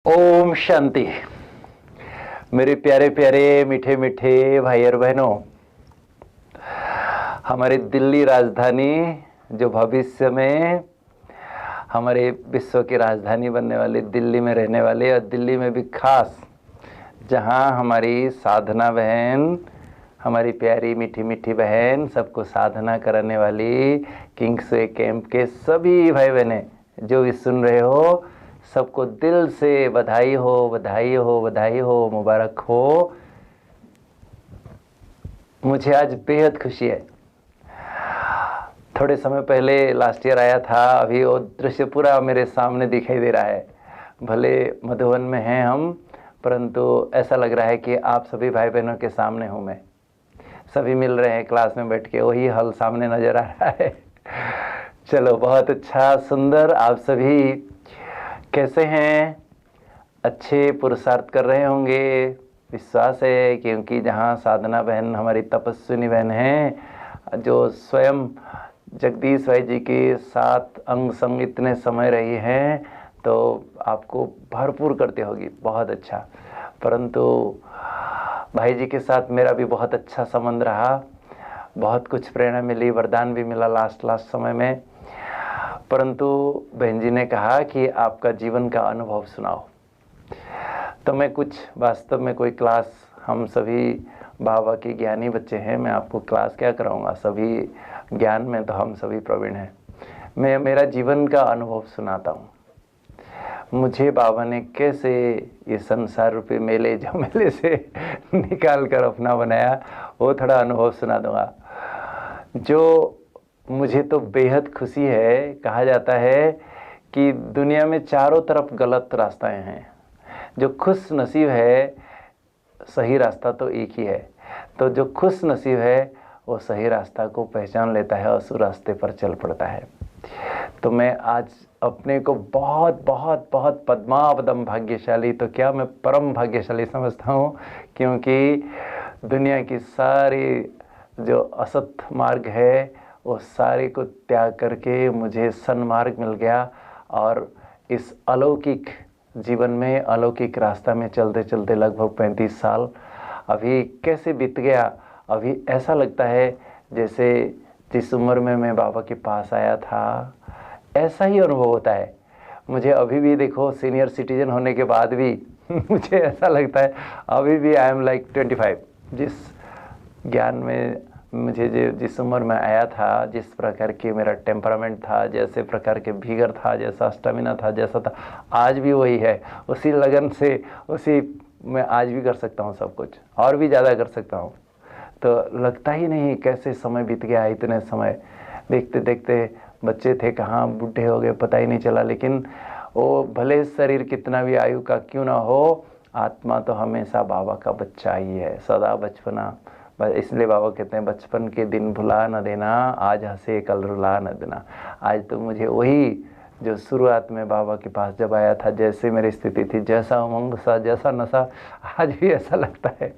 ओम शांति। मेरे प्यारे प्यारे मीठे मीठे भाई और बहनों, हमारी दिल्ली राजधानी जो भविष्य में हमारे विश्व की राजधानी बनने वाली दिल्ली में रहने वाले, और दिल्ली में भी खास जहां हमारी साधना बहन, हमारी प्यारी मीठी मीठी बहन सबको साधना कराने वाली किंग्सवे कैंप के सभी भाई बहनें जो भी सुन रहे हो, सबको दिल से बधाई हो, बधाई हो, बधाई हो, मुबारक हो। मुझे आज बेहद खुशी है। थोड़े समय पहले लास्ट ईयर आया था, अभी वो दृश्य पूरा मेरे सामने दिखाई दे रहा है। भले मधुबन में हैं हम, परंतु ऐसा लग रहा है कि आप सभी भाई बहनों के सामने हूँ मैं। सभी मिल रहे हैं क्लास में बैठ के, वही हल सामने नजर आ रहा है। चलो, बहुत अच्छा, सुंदर। आप सभी कैसे हैं? अच्छे पुरुषार्थ कर रहे होंगे, विश्वास है, क्योंकि जहाँ साधना बहन हमारी तपस्विनी बहन हैं, जो स्वयं जगदीश भाई जी के साथ अंग संग इतने समय रही हैं, तो आपको भरपूर करती होगी। बहुत अच्छा। परंतु भाई जी के साथ मेरा भी बहुत अच्छा संबंध रहा, बहुत कुछ प्रेरणा मिली, वरदान भी मिला लास्ट समय में। परंतु बहन जी ने कहा कि आपका जीवन का अनुभव सुनाओ, तो मैं कुछ वास्तव में कोई क्लास, हम सभी बाबा के ज्ञानी बच्चे हैं, मैं आपको क्लास क्या कराऊंगा, सभी ज्ञान में तो हम सभी प्रवीण हैं। मैं मेरा जीवन का अनुभव सुनाता हूँ। मुझे बाबा ने कैसे ये संसार रूपी मेले झमेले से निकाल कर अपना बनाया, वो थोड़ा अनुभव सुना दूंगा। जो मुझे तो बेहद खुशी है, कहा जाता है कि दुनिया में चारों तरफ गलत रास्ताएं हैं, जो खुश नसीब है सही रास्ता तो एक ही है। तो जो खुश नसीब है वो सही रास्ता को पहचान लेता है और उस रास्ते पर चल पड़ता है। तो मैं आज अपने को बहुत बहुत बहुत पद्मावदम भाग्यशाली, तो क्या मैं परम भाग्यशाली समझता हूँ, क्योंकि दुनिया की सारी जो असत मार्ग है वो सारे को त्याग करके मुझे सन्मार्ग मिल गया। और इस अलौकिक जीवन में, अलौकिक रास्ता में चलते चलते लगभग 35 साल अभी कैसे बीत गया। अभी ऐसा लगता है जैसे जिस उम्र में मैं बाबा के पास आया था, ऐसा ही अनुभव होता है मुझे अभी भी। देखो, सीनियर सिटीजन होने के बाद भी मुझे ऐसा लगता है अभी भी आई एम लाइक 25। जिस ज्ञान में मुझे जिस उम्र में आया था, जिस प्रकार की मेरा टेम्परामेंट था, जैसे प्रकार के भीगर था, जैसा स्टेमिना था, जैसा था, आज भी वही है। उसी लगन से, उसी मैं आज भी कर सकता हूँ सब कुछ, और भी ज़्यादा कर सकता हूँ। तो लगता ही नहीं कैसे समय बीत गया। इतने समय देखते देखते बच्चे थे, कहाँ बूढ़े हो गए पता ही नहीं चला। लेकिन वो भले शरीर कितना भी आयु का क्यों ना हो, आत्मा तो हमेशा बाबा का बच्चा ही है, सदा बचपना। इसलिए बाबा कहते हैं बचपन के दिन भुला न देना, आज हंसे कल रुला न देना। आज तो मुझे वही जो शुरुआत में बाबा के पास जब आया था, जैसे मेरी स्थिति थी, जैसा उमंग सा, जैसा नशा, आज भी ऐसा लगता है।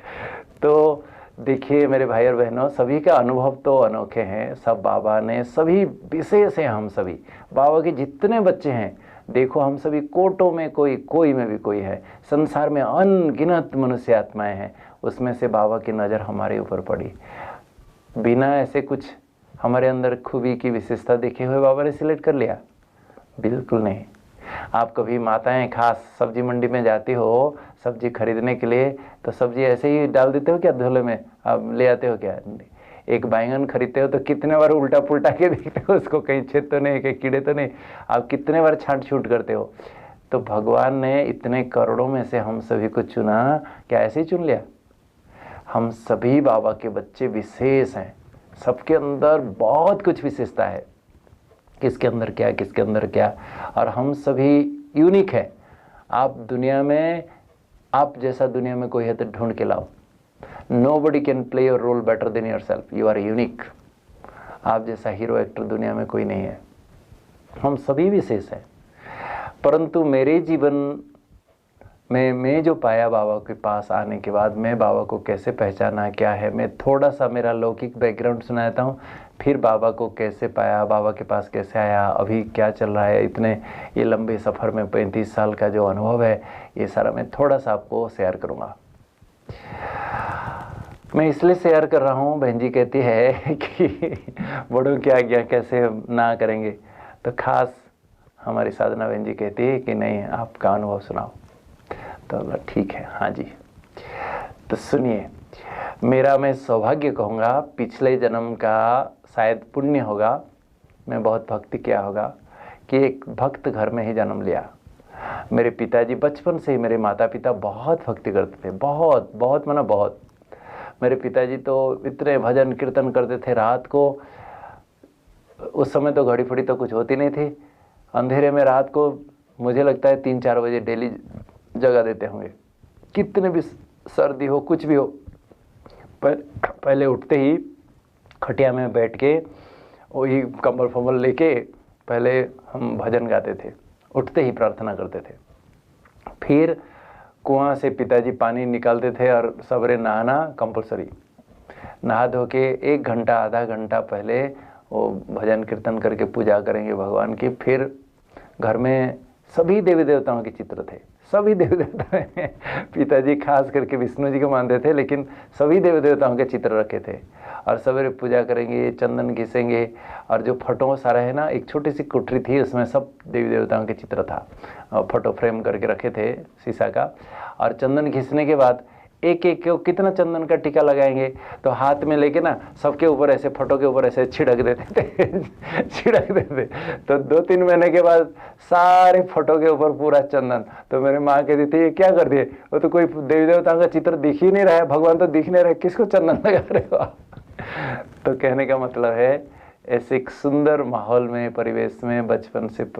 तो देखिए मेरे भाई और बहनों, सभी का अनुभव तो अनोखे हैं। सब बाबा ने, सभी विशेष हैं। हम सभी बाबा के जितने बच्चे हैं, देखो हम सभी कोटों में कोई में भी कोई है। संसार में अनगिनत मनुष्य आत्माएं हैं, उसमें से बाबा की नज़र हमारे ऊपर पड़ी। बिना ऐसे कुछ हमारे अंदर खूबी की विशेषता देखे हुए बाबा ने सिलेक्ट कर लिया? बिल्कुल नहीं। आप कभी माताएं खास सब्जी मंडी में जाती हो सब्जी खरीदने के लिए, तो सब्जी ऐसे ही डाल देते हो क्या झोले में? आप ले आते हो क्या? एक बैंगन खरीदते हो तो कितने बार उल्टा पुल्टा के देखते हो उसको, कहीं छेद तो नहीं, कहीं कीड़े तो नहीं। आप कितने बार छांट छूट करते हो। तो भगवान ने इतने करोड़ों में से हम सभी को चुना, क्या ऐसे ही चुन लिया? हम सभी बाबा के बच्चे विशेष हैं। सबके अंदर बहुत कुछ विशेषता है, किसके अंदर क्या, किसके अंदर क्या, और हम सभी यूनिक है। आप दुनिया में, आप जैसा दुनिया में कोई है तो ढूंढ के लाओ। Nobody can play your role better than yourself, you are unique. आप जैसा हीरो एक्टर दुनिया में कोई नहीं है। हम सभी विशेष हैं। परंतु मेरे जीवन में मैं जो पाया बाबा के पास आने के बाद, मैं बाबा को कैसे पहचाना क्या है, मैं थोड़ा सा मेरा लौकिक बैकग्राउंड सुनाता हूँ, फिर बाबा को कैसे पाया, बाबा के पास कैसे आया, अभी क्या चल रहा है, इतने ये लंबे सफ़र में 35 साल का जो अनुभव है, ये सारा मैं थोड़ा सा आपको शेयर करूँगा। मैं इसलिए शेयर कर रहा हूँ, बहन जी कहती है कि बड़ों की आज्ञा कैसे ना करेंगे, तो खास हमारी साधना बहन जी कहती है कि नहीं, आपका अनुभव सुनाओ। तो ठीक है, हाँ जी। तो सुनिए, मेरा मैं सौभाग्य कहूँगा, पिछले जन्म का शायद पुण्य होगा, मैं बहुत भक्ति किया होगा कि एक भक्त घर में ही जन्म लिया। मेरे पिताजी बचपन से ही, मेरे माता पिता बहुत भक्ति करते थे, बहुत बहुत माना बहुत। मेरे पिताजी तो इतने भजन कीर्तन करते थे रात को, उस समय तो घड़ी फड़ी तो कुछ होती नहीं थी, अंधेरे में रात को मुझे लगता है 3-4 बजे डेली जगा देते होंगे, कितने भी सर्दी हो कुछ भी हो। पहले उठते ही खटिया में बैठ के वही कंबल फंबल लेके पहले हम भजन गाते थे, उठते ही प्रार्थना करते थे। फिर कुआं से पिताजी पानी निकालते थे और सवेरे नहाना कंपलसरी। नहा धो के 1 घंटा आधा घंटा पहले वो भजन कीर्तन करके पूजा करेंगे भगवान की। फिर घर में सभी देवी देवताओं के चित्र थे, सभी देवी देवता में पिताजी खास करके विष्णु जी को मानते थे, लेकिन सभी देवी देवताओं के चित्र रखे थे। और सवेरे पूजा करेंगे, चंदन घिसेंगे, और जो फोटो सारा है ना, एक छोटी सी कुठरी थी, उसमें सब देवी देवताओं के चित्र था, फोटो फ्रेम करके रखे थे शीशा का। और चंदन घिसने के बाद एक एक को कितना चंदन का टीका लगाएंगे, तो हाथ में लेके ना सबके ऊपर ऐसे, फोटो के ऊपर ऐसे छिड़क देते थे छिड़क देते। तो 2-3 महीने के बाद सारे फोटो के ऊपर पूरा चंदन। तो मेरी माँ कहती थी, ये क्या कर दिए, वो तो कोई देवी देवताओं का चित्र दिख ही नहीं रहा है, भगवान तो दिख नहीं रहे, किसको चंदन लगा रहे हो। तो कहने का मतलब है, ऐसे एक सुंदर माहौल में, परिवेश में बचपन से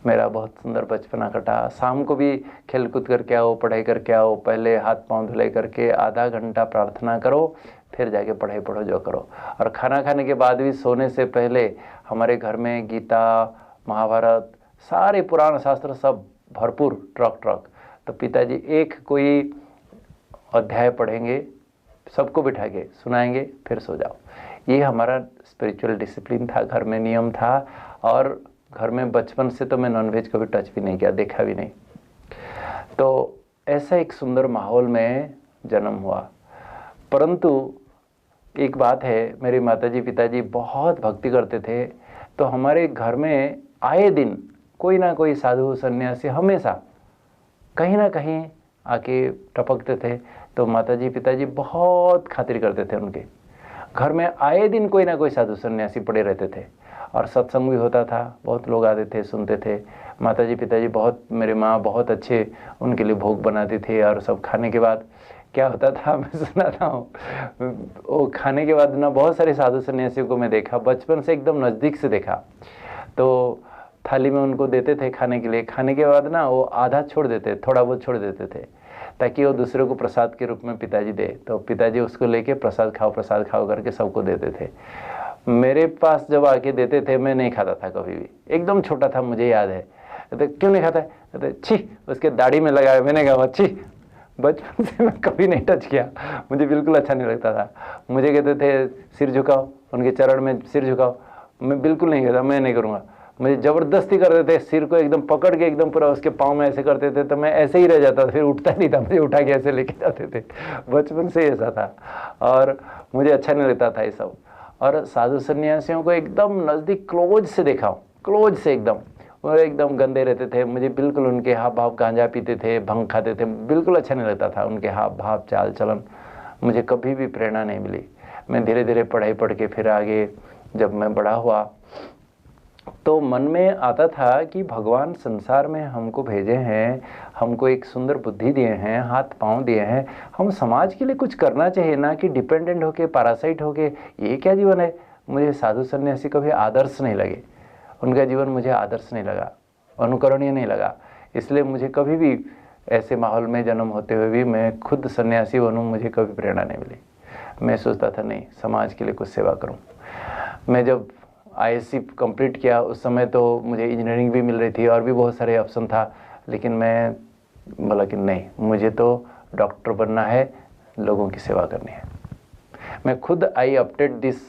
मेरा बहुत सुंदर बचपना कटा। शाम को भी खेल कूद करके आओ, पढ़ाई करके आओ, पहले हाथ पांव धुलाई करके आधा घंटा प्रार्थना करो, फिर जाके पढ़ाई पढ़ो जो करो। और खाना खाने के बाद भी सोने से पहले हमारे घर में गीता, महाभारत, सारे पुराण शास्त्र सब भरपूर ट्रक। तो पिताजी एक कोई अध्याय पढ़ेंगे, सबको बिठा के सुनाएंगे, फिर सो जाओ। ये हमारा स्पिरिचुअल डिसिप्लिन था, घर में नियम था। और घर में बचपन से तो मैं नॉनवेज कभी टच भी नहीं किया, देखा भी नहीं। तो ऐसा एक सुंदर माहौल में जन्म हुआ। परंतु एक बात है, मेरे माताजी पिताजी बहुत भक्ति करते थे, तो हमारे घर में आए दिन कोई ना कोई साधु सन्यासी हमेशा कहीं ना कहीं आके टपकते थे। तो माताजी पिताजी बहुत खातिर करते थे उनके। घर में आए दिन कोई ना कोई साधु सन्यासी पड़े रहते थे, और सत्संग भी होता था, बहुत लोग आते थे, सुनते थे। माताजी पिताजी बहुत, मेरी माँ बहुत अच्छे उनके लिए भोग बनाती थी। और सब खाने के बाद क्या होता था, मैं सुनाता हूँ, वो खाने के बाद ना बहुत सारे साधु सन्यासियों को मैं देखा, बचपन से एकदम नज़दीक से देखा। तो थाली में उनको देते थे खाने के लिए, खाने के बाद ना वो आधा छोड़ देते, थोड़ा बहुत छोड़ देते थे, ताकि वो दूसरे को प्रसाद के रूप में पिताजी दे। तो पिताजी उसको लेके प्रसाद खाओ करके सबको देते थे। मेरे पास जब आके देते थे, मैं नहीं खाता था कभी भी, एकदम छोटा था, मुझे याद है। तो क्यों नहीं खाता है, कहते छी, उसके दाढ़ी में लगाया। मैंने कहा छी, बचपन से मैं कभी नहीं टच किया, मुझे बिल्कुल अच्छा नहीं लगता था। मुझे कहते थे सिर झुकाओ, उनके चरण में सिर झुकाओ, मैं बिल्कुल नहीं कहता, मैं नहीं करूँगा। मुझे ज़बरदस्ती करते थे, सिर को एकदम पकड़ के एकदम पूरा उसके पाँव में ऐसे करते थे, तो मैं ऐसे ही रह जाता था, फिर उठता नहीं था, मुझे उठा के ऐसे लेके जाते थे। बचपन से ऐसा था, और मुझे अच्छा नहीं लगता था ये सब। और साधु सन्यासियों को एकदम नज़दीक क्लोज से देखा हूँ, क्लोज से एकदम। वो एकदम गंदे रहते थे, मुझे बिल्कुल उनके हाव भाव, गांजा पीते थे, भंग खाते थे, बिल्कुल अच्छा नहीं लगता था उनके हाव भाव, चाल चलन। मुझे कभी भी प्रेरणा नहीं मिली। मैं धीरे धीरे पढ़ाई पढ़ के फिर आगे जब मैं बड़ा हुआ, तो मन में आता था कि भगवान संसार में हमको भेजे हैं, हमको एक सुंदर बुद्धि दिए हैं, हाथ पांव दिए हैं, हम समाज के लिए कुछ करना चाहिए, ना कि डिपेंडेंट होके, पैरासाइट होके। ये क्या जीवन है। मुझे साधु सन्यासी कभी आदर्श नहीं लगे, उनका जीवन मुझे आदर्श नहीं लगा, अनुकरणीय नहीं लगा। इसलिए मुझे कभी भी ऐसे माहौल में जन्म होते हुए भी मैं खुद सन्यासी बनूं, मुझे कभी प्रेरणा नहीं मिली। मैं सोचता था नहीं, समाज के लिए कुछ सेवा करूं। मैं जब ISC कंप्लीट किया, उस समय तो मुझे इंजीनियरिंग भी मिल रही थी और भी बहुत सारे ऑप्शन था, लेकिन मैं बोला कि नहीं, मुझे तो डॉक्टर बनना है, लोगों की सेवा करनी है। मैं खुद I update this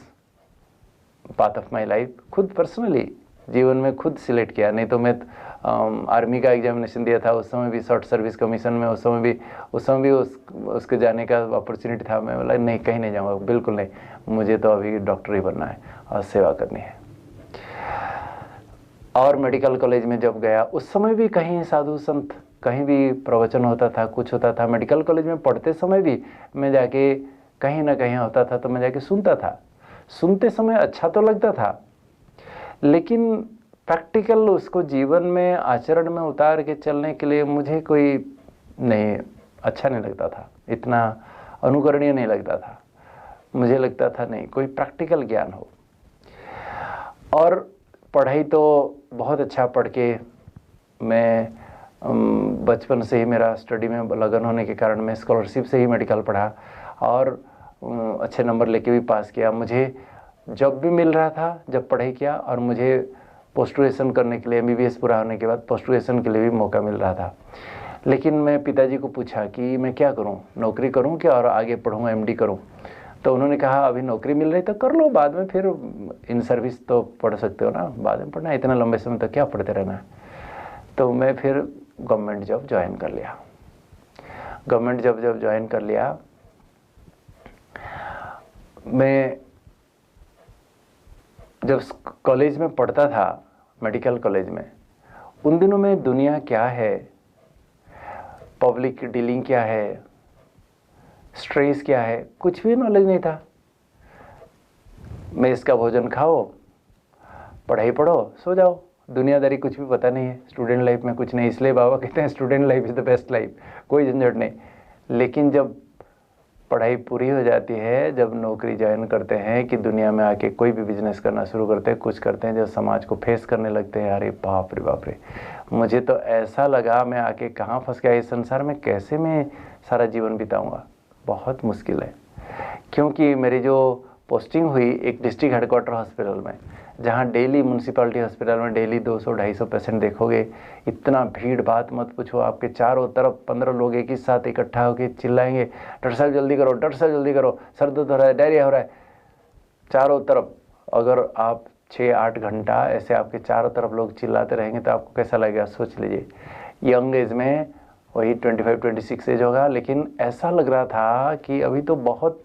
path of my life, खुद पर्सनली जीवन में खुद सिलेक्ट किया। नहीं तो मैं आर्मी का एग्जामिनेशन दिया था, उस समय भी शॉर्ट सर्विस कमीशन में, उस समय भी उसके जाने का अपॉर्चुनिटी था। मैं बोला नहीं, कहीं नहीं जाऊँगा, बिल्कुल नहीं, मुझे तो अभी डॉक्टर ही बनना है और सेवा करनी है। और मेडिकल कॉलेज में जब गया, उस समय भी कहीं साधु संत, कहीं भी प्रवचन होता था, कुछ होता था। मेडिकल कॉलेज में पढ़ते समय भी मैं जाके कहीं ना कहीं होता था तो मैं जाके सुनता था। सुनते समय अच्छा तो लगता था, लेकिन प्रैक्टिकल उसको जीवन में आचरण में उतार के चलने के लिए मुझे कोई नहीं, अच्छा नहीं लगता था, इतना अनुकरणीय नहीं लगता था। मुझे लगता था नहीं, कोई प्रैक्टिकल ज्ञान हो। और पढ़ाई तो बहुत अच्छा पढ़ के मैं बचपन से ही मेरा स्टडी में लगन होने के कारण मैं स्कॉलरशिप से ही मेडिकल पढ़ा और अच्छे नंबर लेके भी पास किया। मुझे जब भी मिल रहा था, जब पढ़ाई किया, और मुझे पोस्ट ग्रेजुएशन करने के लिए, MBBS पूरा होने के बाद पोस्ट ग्रेजुएशन के लिए भी मौका मिल रहा था। लेकिन मैं पिताजी को पूछा कि मैं क्या करूं, नौकरी करूं क्या और आगे पढ़ूं, MD करूं? तो उन्होंने कहा अभी नौकरी मिल रही तो कर लो, बाद में फिर इन सर्विस तो पढ़ सकते हो ना, बाद में पढ़ना, इतना लंबे समय तक क्या पढ़ते रहना है। तो मैं फिर गवर्नमेंट जॉब ज्वाइन कर लिया। गवर्नमेंट जॉब जब ज्वाइन कर लिया, मैं जब कॉलेज में पढ़ता था, मेडिकल कॉलेज में, उन दिनों में दुनिया क्या है, पब्लिक डीलिंग क्या है, स्ट्रेस क्या है, कुछ भी नॉलेज नहीं था। मेस का भोजन खाओ, पढ़ाई पढ़ो, सो जाओ, दुनियादारी कुछ भी पता नहीं है। स्टूडेंट लाइफ में कुछ नहीं, इसलिए बाबा कहते हैं student life is the best life, कोई झंझट नहीं। लेकिन जब पढ़ाई पूरी हो जाती है, जब नौकरी ज्वाइन करते हैं कि दुनिया में आके कोई भी बिजनेस करना शुरू करते हैं, कुछ करते हैं, जब समाज को फेस करने लगते हैं, अरे बाप रे बाप रे, मुझे तो ऐसा लगा मैं आके कहाँ फंस गया इस संसार में, कैसे मैं सारा जीवन बिताऊंगा, बहुत मुश्किल है। क्योंकि मेरी जो पोस्टिंग हुई एक डिस्ट्रिक्ट हेडक्वार्टर हॉस्पिटल में, जहाँ डेली म्यूनसिपैलिटी हॉस्पिटल में डेली 200-250 पेशेंट देखोगे, इतना भीड़, बात मत पूछो। आपके चारों तरफ 15 लोग एक ही साथ इकट्ठा होकर चिल्लाएंगे, डॉक्टर साहब जल्दी करो, डॉक्टर साहब जल्दी करो, सर दर्द हो रहा है, डायरिया हो रहा है, चारों तरफ। अगर आप 6-8 घंटा ऐसे आपके चारों तरफ लोग चिल्लाते रहेंगे तो आपको कैसा लगेगा, सोच लीजिए। यंग एज में वही 25-26 एज होगा, लेकिन ऐसा लग रहा था कि अभी तो बहुत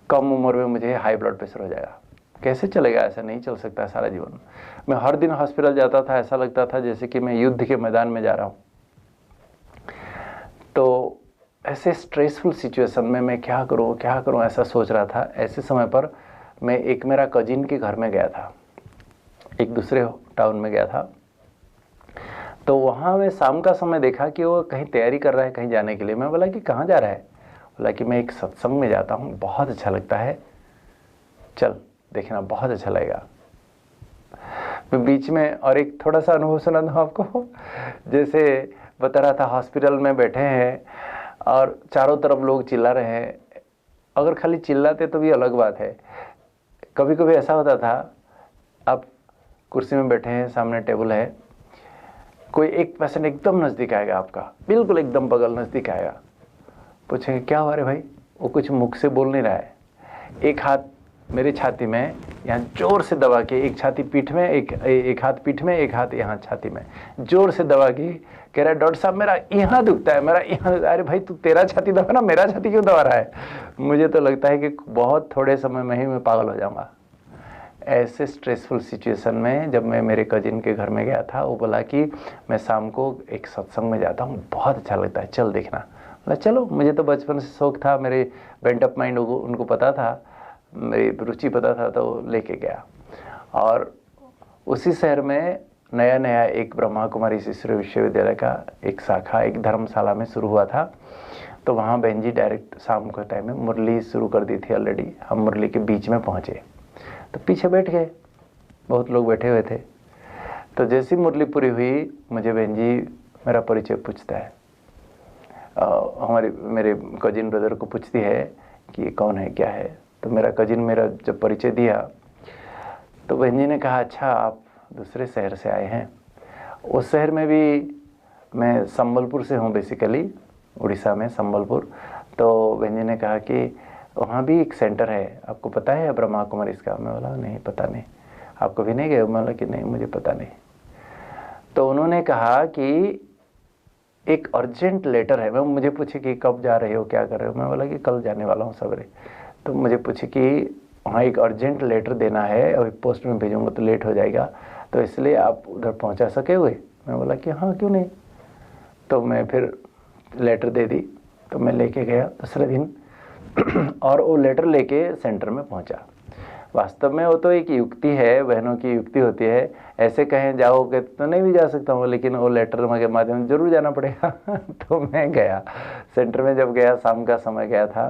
कम उम्र में मुझे हाई ब्लड प्रेशर हो जाएगा, कैसे चलेगा, ऐसा नहीं चल सकता सारा जीवन। मैं हर दिन हॉस्पिटल जाता था, ऐसा लगता था जैसे कि मैं युद्ध के मैदान में जा रहा हूँ। तो ऐसे स्ट्रेसफुल सिचुएशन में मैं क्या करूँ ऐसा सोच रहा था। ऐसे समय पर मैं एक मेरा कजिन के घर में गया था, एक दूसरे टाउन में गया था। तो वहाँ मैं शाम का समय देखा कि वो कहीं तैयारी कर रहा है कहीं जाने के लिए। मैं बोला कि कहाँ जा रहा है? बोला कि मैं एक सत्संग में जाता हूँ, बहुत अच्छा लगता है, चल देखना, बहुत अच्छा लगेगा। मैं बीच में और एक थोड़ा सा अनुभव सुना दूँ आपको। जैसे बता रहा था, हॉस्पिटल में बैठे हैं और चारों तरफ लोग चिल्ला रहे हैं। अगर खाली चिल्लाते तो भी अलग बात है, कभी कभी ऐसा होता था, आप कुर्सी में बैठे हैं, सामने टेबल है, कोई एक पेशेंट एकदम नज़दीक आएगा, आपका बिल्कुल एकदम बगल नज़दीक आएगा, पूछेंगे क्या हुआ रे भाई? वो कुछ मुख से बोल नहीं रहा है, एक हाथ मेरी छाती में यहाँ जोर से दबा के, एक छाती पीठ में, एक हाथ पीठ में, एक हाथ यहाँ छाती में, जोर से दबा के कह रहा है डॉक्टर साहब मेरा यहाँ दुखता है, मेरा यहाँ। अरे भाई तू तेरा छाती दबा ना, मेरा छाती क्यों दबा रहा है? मुझे तो लगता है कि बहुत थोड़े समय में ही मैं पागल हो जाऊँगा। ऐसे स्ट्रेसफुल सिचुएशन में जब मैं मेरे कजिन के घर में गया था, वो बोला कि मैं शाम को एक सत्संग में जाता हूँ, बहुत अच्छा लगता है, चल देखना। बोला चलो, मुझे तो बचपन से शौक था, मेरे बेंट अप माइंड उनको पता था, मेरी रुचि पता था, तो लेके गया। और उसी शहर में नया नया एक ब्रह्मा कुमारी शिशु विश्वविद्यालय का एक शाखा एक धर्मशाला में शुरू हुआ था। तो वहाँ बहन जी डायरेक्ट शाम के टाइम में मुरली शुरू कर दी थी ऑलरेडी। हम मुरली के बीच में पहुँचे तो पीछे बैठ गए, बहुत लोग बैठे हुए थे। तो जैसी मुरली पूरी हुई, मुझे बहन जी मेरा परिचय पूछता है, मेरे कजिन ब्रदर को पूछती है कि कौन है क्या है। तो मेरा कजिन मेरा जब परिचय दिया तो बहन जी ने कहा अच्छा आप दूसरे शहर से आए हैं। उस शहर में भी मैं संबलपुर से हूँ, बेसिकली उड़ीसा में संबलपुर। तो बहन जी ने कहा कि वहाँ भी एक सेंटर है, आपको पता है ब्रह्मा कुमारी इसका? मैं बोला नहीं पता नहीं। आपको भी नहीं गए? मैं बोला कि नहीं मुझे पता नहीं। तो उन्होंने कहा कि एक अर्जेंट लेटर है। मैं मुझे पूछे कि कब जा रहे हो, क्या कर रहे हो? मैं बोला कि कल जाने वाला हूँ सवेरे। तो मुझे पूछे कि वहाँ एक अर्जेंट लेटर देना है, अभी पोस्ट में भेजूँगा तो लेट हो जाएगा, तो इसलिए आप उधर पहुँचा सके हुए? मैं बोला कि हाँ क्यों नहीं। तो मैं फिर लेटर दे दी, तो मैं लेके गया दूसरे दिन और वो लेटर लेके सेंटर में पहुँचा। वास्तव में वो तो एक युक्ति है, बहनों की युक्ति होती है। ऐसे कहें जाओगे तो नहीं भी जा सकता हूँ, लेकिन वो लेटर के माध्यम से जरूर जाना पड़ेगा। तो मैं गया सेंटर में। जब गया, शाम का समय गया था,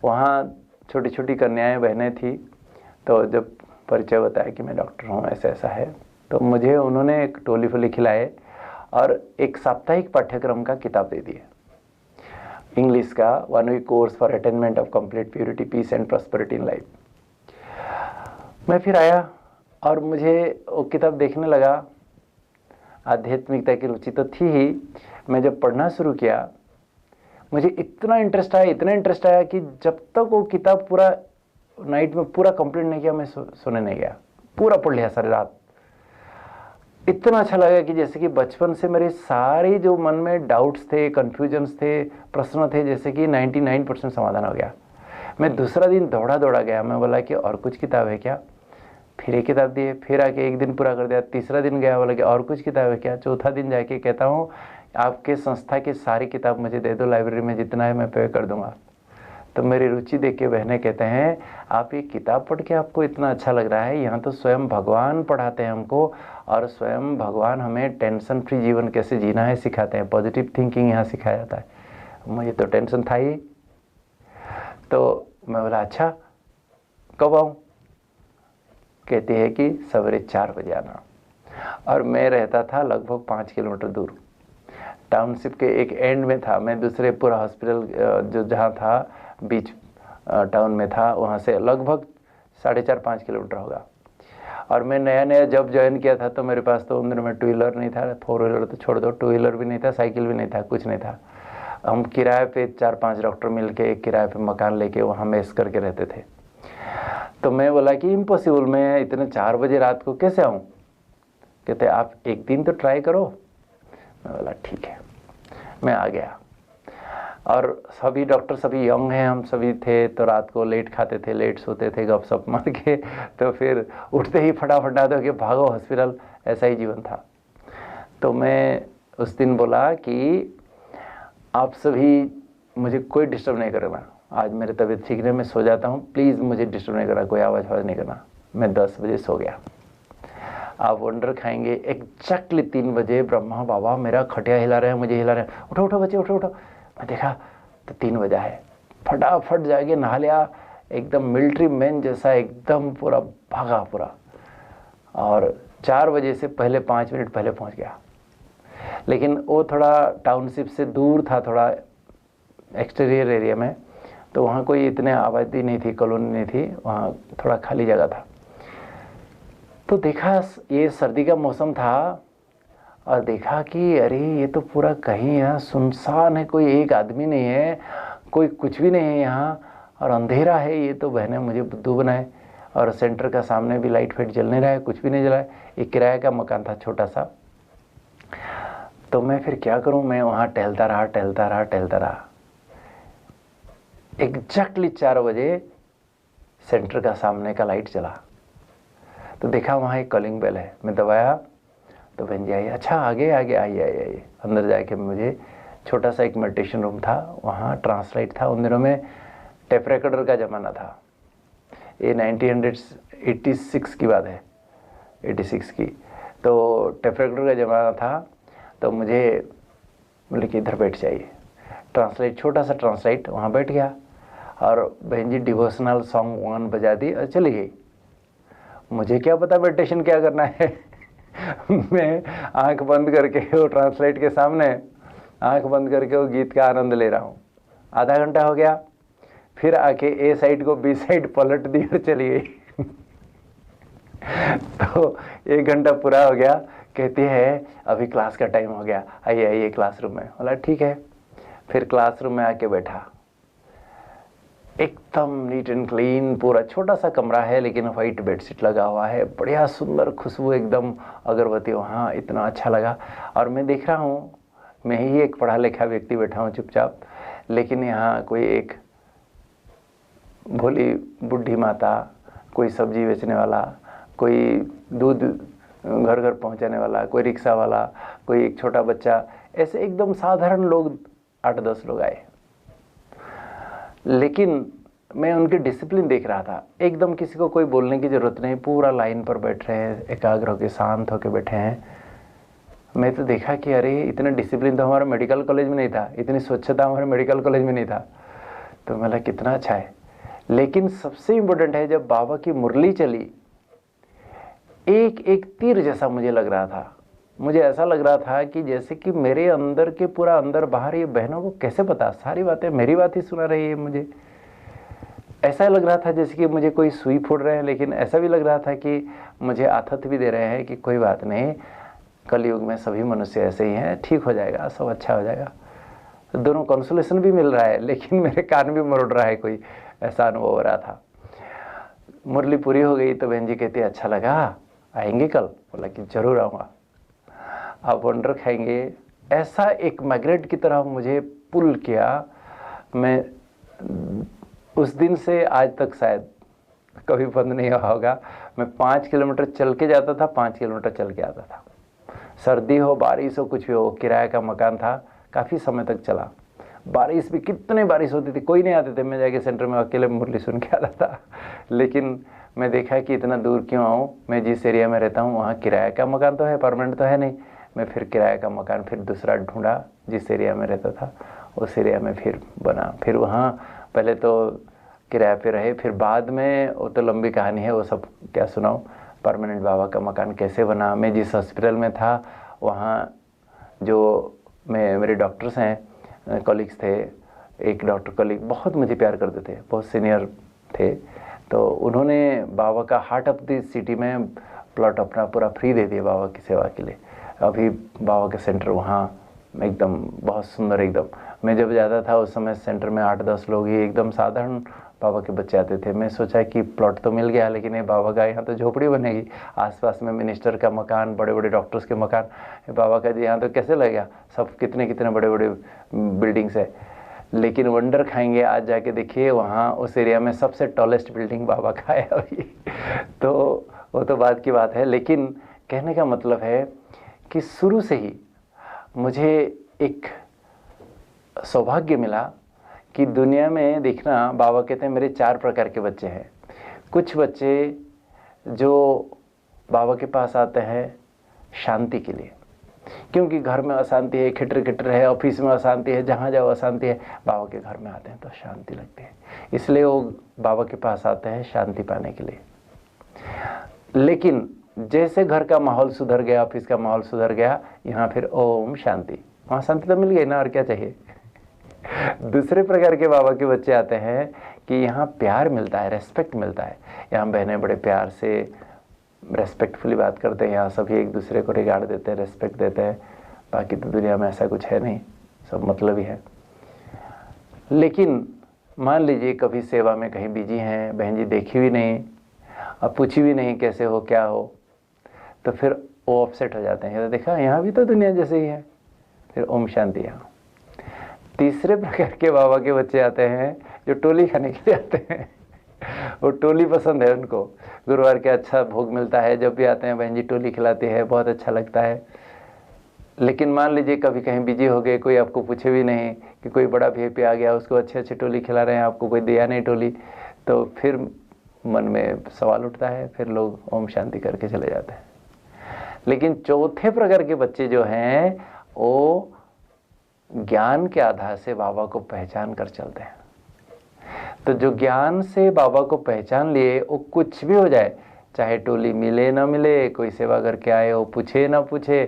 वहाँ छोटी छोटी कन्याएं बहनें थी। तो जब परिचय बताया कि मैं डॉक्टर हूँ, ऐसा ऐसा है, तो मुझे उन्होंने एक टोली फोली खिलाए और एक साप्ताहिक पाठ्यक्रम का किताब दे दिए, इंग्लिश का, 1 week course for attainment of complete purity, peace and prosperity in life. मैं फिर आया और मुझे वो किताब देखने लगा। आध्यात्मिकता की रुचि तो थी ही। मैं जब पढ़ना शुरू किया, मुझे इतना इंटरेस्ट आया कि जब तक वो किताब पूरा नाइट में पूरा कंप्लीट नहीं किया, मैं सोने नहीं गया। पूरा पढ़ लिया सारी रात। इतना अच्छा लगा कि जैसे कि बचपन से मेरे सारे जो मन में डाउट्स थे, कन्फ्यूजन्स थे, प्रश्न थे, जैसे कि 99% समाधान हो गया। मैं दूसरा दिन दौड़ा दौड़ा गया। मैं बोला कि और कुछ किताब है क्या? फिर एक किताब दिए, फिर आके एक दिन पूरा कर दिया। तीसरा दिन गया, बोला कि और कुछ किताब है क्या? चौथा दिन जाके कहता हूँ आपके संस्था की सारी किताब मुझे दे दो, लाइब्रेरी में जितना है मैं पे कर दूंगा। तो मेरी रुचि देख के बहनें कहते हैं आप ये किताब पढ़ के आपको इतना अच्छा लग रहा है? यहाँ तो स्वयं भगवान पढ़ाते हैं हमको, और स्वयं भगवान हमें टेंशन फ्री जीवन कैसे जीना है सिखाते हैं। पॉजिटिव थिंकिंग यहाँ सिखाया जाता है। मुझे तो टेंशन था ही। तो मैं बोला अच्छा कब आऊँ? कहती है कि सवेरे 4 बजे आना। और मैं रहता था लगभग 5 किलोमीटर दूर, टाउनशिप के एक एंड में था। मैं दूसरे पूरा हॉस्पिटल जो जहाँ था बीच टाउन में था, वहाँ से लगभग 4.5-5 किलोमीटर होगा। और मैं नया नया जब ज्वाइन किया था तो मेरे पास तो उन दिनों में 2 व्हीलर नहीं था, 4 व्हीलर तो छोड़ दो, 2 व्हीलर भी नहीं था, साइकिल भी नहीं था, कुछ नहीं था। हम किराए पे 4-5 डॉक्टर मिल के एक किराए पे मकान लेके वहाँ मेस करके रहते थे। तो मैं बोला कि इम्पॉसिबल, मैं इतने 4 बजे रात को कैसे आऊँ? कहते आप एक दिन तो ट्राई करो। मैं बोला ठीक है। मैं आ गया और सभी डॉक्टर सभी यंग हैं, हम सभी थे, तो रात को लेट खाते थे, लेट सोते थे, गपशप मार के, तो फिर उठते ही फटाफट आ दो कि भागो हॉस्पिटल, ऐसा ही जीवन था। तो मैं उस दिन बोला कि आप सभी मुझे कोई डिस्टर्ब नहीं करना, आज मेरी तबीयत ठीक नहीं, मैं सो जाता हूँ, प्लीज़ मुझे डिस्टर्ब नहीं करना, कोई आवाज़ नहीं करना। मैं 10 बजे सो गया। आप वंडर खाएंगे, एग्जैक्टली 3 बजे ब्रह्मा बाबा मेरा खटिया हिला रहे हैं, मुझे हिला रहे हैं, उठो उठो बच्चे उठो उठो। मैं देखा तो 3 बजा है। फटाफट जाके नहा लिया, एकदम मिलिट्री मैन जैसा एकदम पूरा भागा पूरा, और 4 बजे से पहले 5 मिनट पहले पहुंच गया। लेकिन वो थोड़ा टाउनशिप से दूर था, थोड़ा एक्सटीरियर एरिया में, तो वहाँ कोई इतने आबादी नहीं थी, कॉलोनी नहीं थी, वहाँ थोड़ा खाली जगह था। तो देखा ये सर्दी का मौसम था और देखा कि अरे ये तो पूरा कहीं यहाँ सुनसान है, कोई एक आदमी नहीं है, कोई कुछ भी नहीं है यहाँ, और अंधेरा है। ये तो बहने मुझे बुद्धू बनाए। और सेंटर का सामने भी लाइट फाइट जल नहीं रहा है, कुछ भी नहीं जला है। एक किराए का मकान था छोटा सा। तो मैं फिर क्या करूँ? मैं वहाँ टहलता रहा। एग्जैक्टली 4 बजे सेंटर का सामने का लाइट जला, तो देखा वहाँ एक कॉलिंग बेल है। मैं दबाया तो बहन जी आई, अच्छा आगे आइए। अंदर जाके मुझे छोटा सा एक मेडिटेशन रूम था, वहाँ ट्रांसलाइट था। उन दिनों में टेप रिकॉर्डर का ज़माना था, ये 1986 की बात है, 86 की। तो टेप रिकॉर्डर का ज़माना था। तो मुझे बोले कि इधर बैठ जाइए, ट्रांसलाइट, छोटा सा ट्रांसलाइट, वहाँ बैठ गया। और बहन जी डिवोशनल सॉन्ग 1 बजा दी और चली गई। मुझे क्या पता मेडिटेशन क्या करना है। मैं आंख बंद करके वो ट्रांसलेट के सामने आंख बंद करके वो गीत का आनंद ले रहा हूँ। आधा घंटा हो गया, फिर आके ए साइड को बी साइड पलट दी और चली गई। तो 1 घंटा पूरा हो गया। कहती है अभी क्लास का टाइम हो गया, आइए क्लासरूम में। बोला ठीक है। फिर क्लासरूम में आके बैठा। एकदम नीट एंड क्लीन, पूरा छोटा सा कमरा है लेकिन वाइट बेडशीट लगा हुआ है, बढ़िया सुंदर खुशबू एकदम अगरबत्ती वहाँ, इतना अच्छा लगा। और मैं देख रहा हूँ, मैं ही एक पढ़ा लिखा व्यक्ति बैठा हूँ चुपचाप, लेकिन यहाँ कोई एक भोली बूढ़ी माता, कोई सब्जी बेचने वाला, कोई दूध घर घर पहुँचाने वाला, कोई रिक्शा वाला, कोई एक छोटा बच्चा, ऐसे एकदम साधारण लोग 8-10 लोग आए। लेकिन मैं उनके डिसिप्लिन देख रहा था, एकदम किसी को कोई बोलने की ज़रूरत नहीं, पूरा लाइन पर बैठ रहे हैं, एकाग्र होकर शांत होकर बैठे हैं। मैं तो देखा कि अरे इतना डिसिप्लिन तो हमारे मेडिकल कॉलेज में नहीं था, इतनी स्वच्छता हमारे मेडिकल कॉलेज में नहीं था। तो मैं लगा कितना अच्छा है। लेकिन सबसे इम्पोर्टेंट है, जब बाबा की मुरली चली, एक एक तीर जैसा मुझे लग रहा था। मुझे ऐसा लग रहा था कि जैसे कि मेरे अंदर के पूरा अंदर बाहर ये बहनों को कैसे पता, सारी बातें मेरी बात ही सुना रही है। मुझे ऐसा लग रहा था जैसे कि मुझे कोई सुई फोड़ रहे हैं, लेकिन ऐसा भी लग रहा था कि मुझे आथत भी दे रहे हैं कि कोई बात नहीं, कलयुग में सभी मनुष्य ऐसे ही हैं, ठीक हो जाएगा, सब अच्छा हो जाएगा। दोनों कंसोलेशन भी मिल रहा है, लेकिन मेरे कान भी मरोड़ रहा है, कोई ऐसा अनुभव हो रहा था। मुरली पूरी हो गई तो बहन जी कहती अच्छा लगा, आएंगे कल? बोला कि जरूर आऊँगा, आप वंडर खाएंगे। ऐसा एक मैग्नेट की तरह मुझे पुल किया। मैं उस दिन से आज तक शायद कभी बंद नहीं हुआ होगा। मैं 5 किलोमीटर चल के जाता था, 5 किलोमीटर चल के आता था, सर्दी हो बारिश हो कुछ भी हो। किराए का मकान था, काफ़ी समय तक चला। बारिश भी, कितने बारिश होती थी, कोई नहीं आते थे, मैं जाके सेंटर में अकेले मुरली सुन के आता था। लेकिन मैं देखा कि इतना दूर क्यों आऊँ, मैं जिस एरिया में रहता हूँ वहाँ किराए का मकान तो है, परमानेंट तो है नहीं। मैं फिर किराए का मकान फिर दूसरा ढूंढा, जिस एरिया में रहता था उस एरिया में फिर बना। फिर वहाँ पहले तो किराए पे रहे, फिर बाद में, वो तो लंबी कहानी है, वो सब क्या सुनाऊँ, परमानेंट बाबा का मकान कैसे बना। मैं जिस हॉस्पिटल में था वहाँ जो मेरे डॉक्टर्स हैं, कॉलीग्स थे, एक डॉक्टर कॉलीग बहुत मुझे प्यार करते थे, बहुत सीनियर थे। तो उन्होंने बाबा का हार्ट ऑफ द सिटी में प्लॉट अपना पूरा फ्री दे दिया बाबा की सेवा के लिए। अभी बाबा के सेंटर वहाँ एकदम बहुत सुंदर, एकदम मैं जब जाता था उस समय सेंटर में 8-10 लोग ही, एकदम साधारण बाबा के बच्चे आते थे। मैं सोचा कि प्लॉट तो मिल गया, लेकिन ये बाबा का यहाँ तो झोपड़ी बनेगी, आसपास में मिनिस्टर का मकान, बड़े बड़े डॉक्टर्स के मकान, बाबा का जी यहाँ तो कैसे लगेगा, सब कितने कितने बड़े बड़े बिल्डिंग्स है। लेकिन वंडर खाएंगे, आज जाके देखिए वहाँ उस एरिया में सबसे टॉलेस्ट बिल्डिंग बाबा का है अभी। तो वो तो बात की बात है, लेकिन कहने का मतलब है कि शुरू से ही मुझे एक सौभाग्य मिला कि दुनिया में देखना, बाबा कहते हैं मेरे 4 प्रकार के बच्चे हैं। कुछ बच्चे जो बाबा के पास आते हैं शांति के लिए, क्योंकि घर में अशांति है, खिटर खिटर है, ऑफिस में अशांति है, जहाँ जाओ अशांति है, बाबा के घर में आते हैं तो शांति लगती है, इसलिए वो बाबा के पास आते हैं शांति पाने के लिए। लेकिन जैसे घर का माहौल सुधर गया, ऑफिस का माहौल सुधर गया, यहाँ फिर ओम शांति, वहाँ शांति तो मिल गई ना, और क्या चाहिए। दूसरे प्रकार के बाबा के बच्चे आते हैं कि यहाँ प्यार मिलता है, रेस्पेक्ट मिलता है, यहाँ बहनें बड़े प्यार से रेस्पेक्टफुली बात करते हैं, यहाँ सभी एक दूसरे को रिगार्ड देते हैं, रेस्पेक्ट देते हैं। बाकी तो दुनिया में ऐसा कुछ है नहीं, सब मतलब ही है। लेकिन मान लीजिए कभी सेवा में कहीं बिजी हैं, बहन जी देखी भी नहीं, अब पूछी भी नहीं कैसे हो क्या हो, तो फिर वो अपसेट हो जाते हैं, देखा यहाँ भी तो दुनिया जैसे ही है, फिर ओम शांति यहाँ। तीसरे प्रकार के बाबा के बच्चे आते हैं जो टोली खाने के लिए आते हैं, वो टोली पसंद है उनको, गुरुवार के अच्छा भोग मिलता है, जब भी आते हैं बहन जी टोली खिलाती है, बहुत अच्छा लगता है। लेकिन मान लीजिए कभी कहीं बिजी हो गए, कोई आपको पूछे भी नहीं कि कोई बड़ा वीआईपी आ गया, उसको अच्छे अच्छे टोली खिला रहे हैं, आपको कोई दिया नहीं टोली, तो फिर मन में सवाल उठता है, फिर लोग ओम शांति करके चले जाते हैं। लेकिन चौथे प्रकार के बच्चे जो हैं वो ज्ञान के आधार से बाबा को पहचान कर चलते हैं। तो जो ज्ञान से बाबा को पहचान लिए, वो कुछ भी हो जाए, चाहे टोली मिले ना मिले, कोई सेवा करके आए हो, पूछे ना पूछे,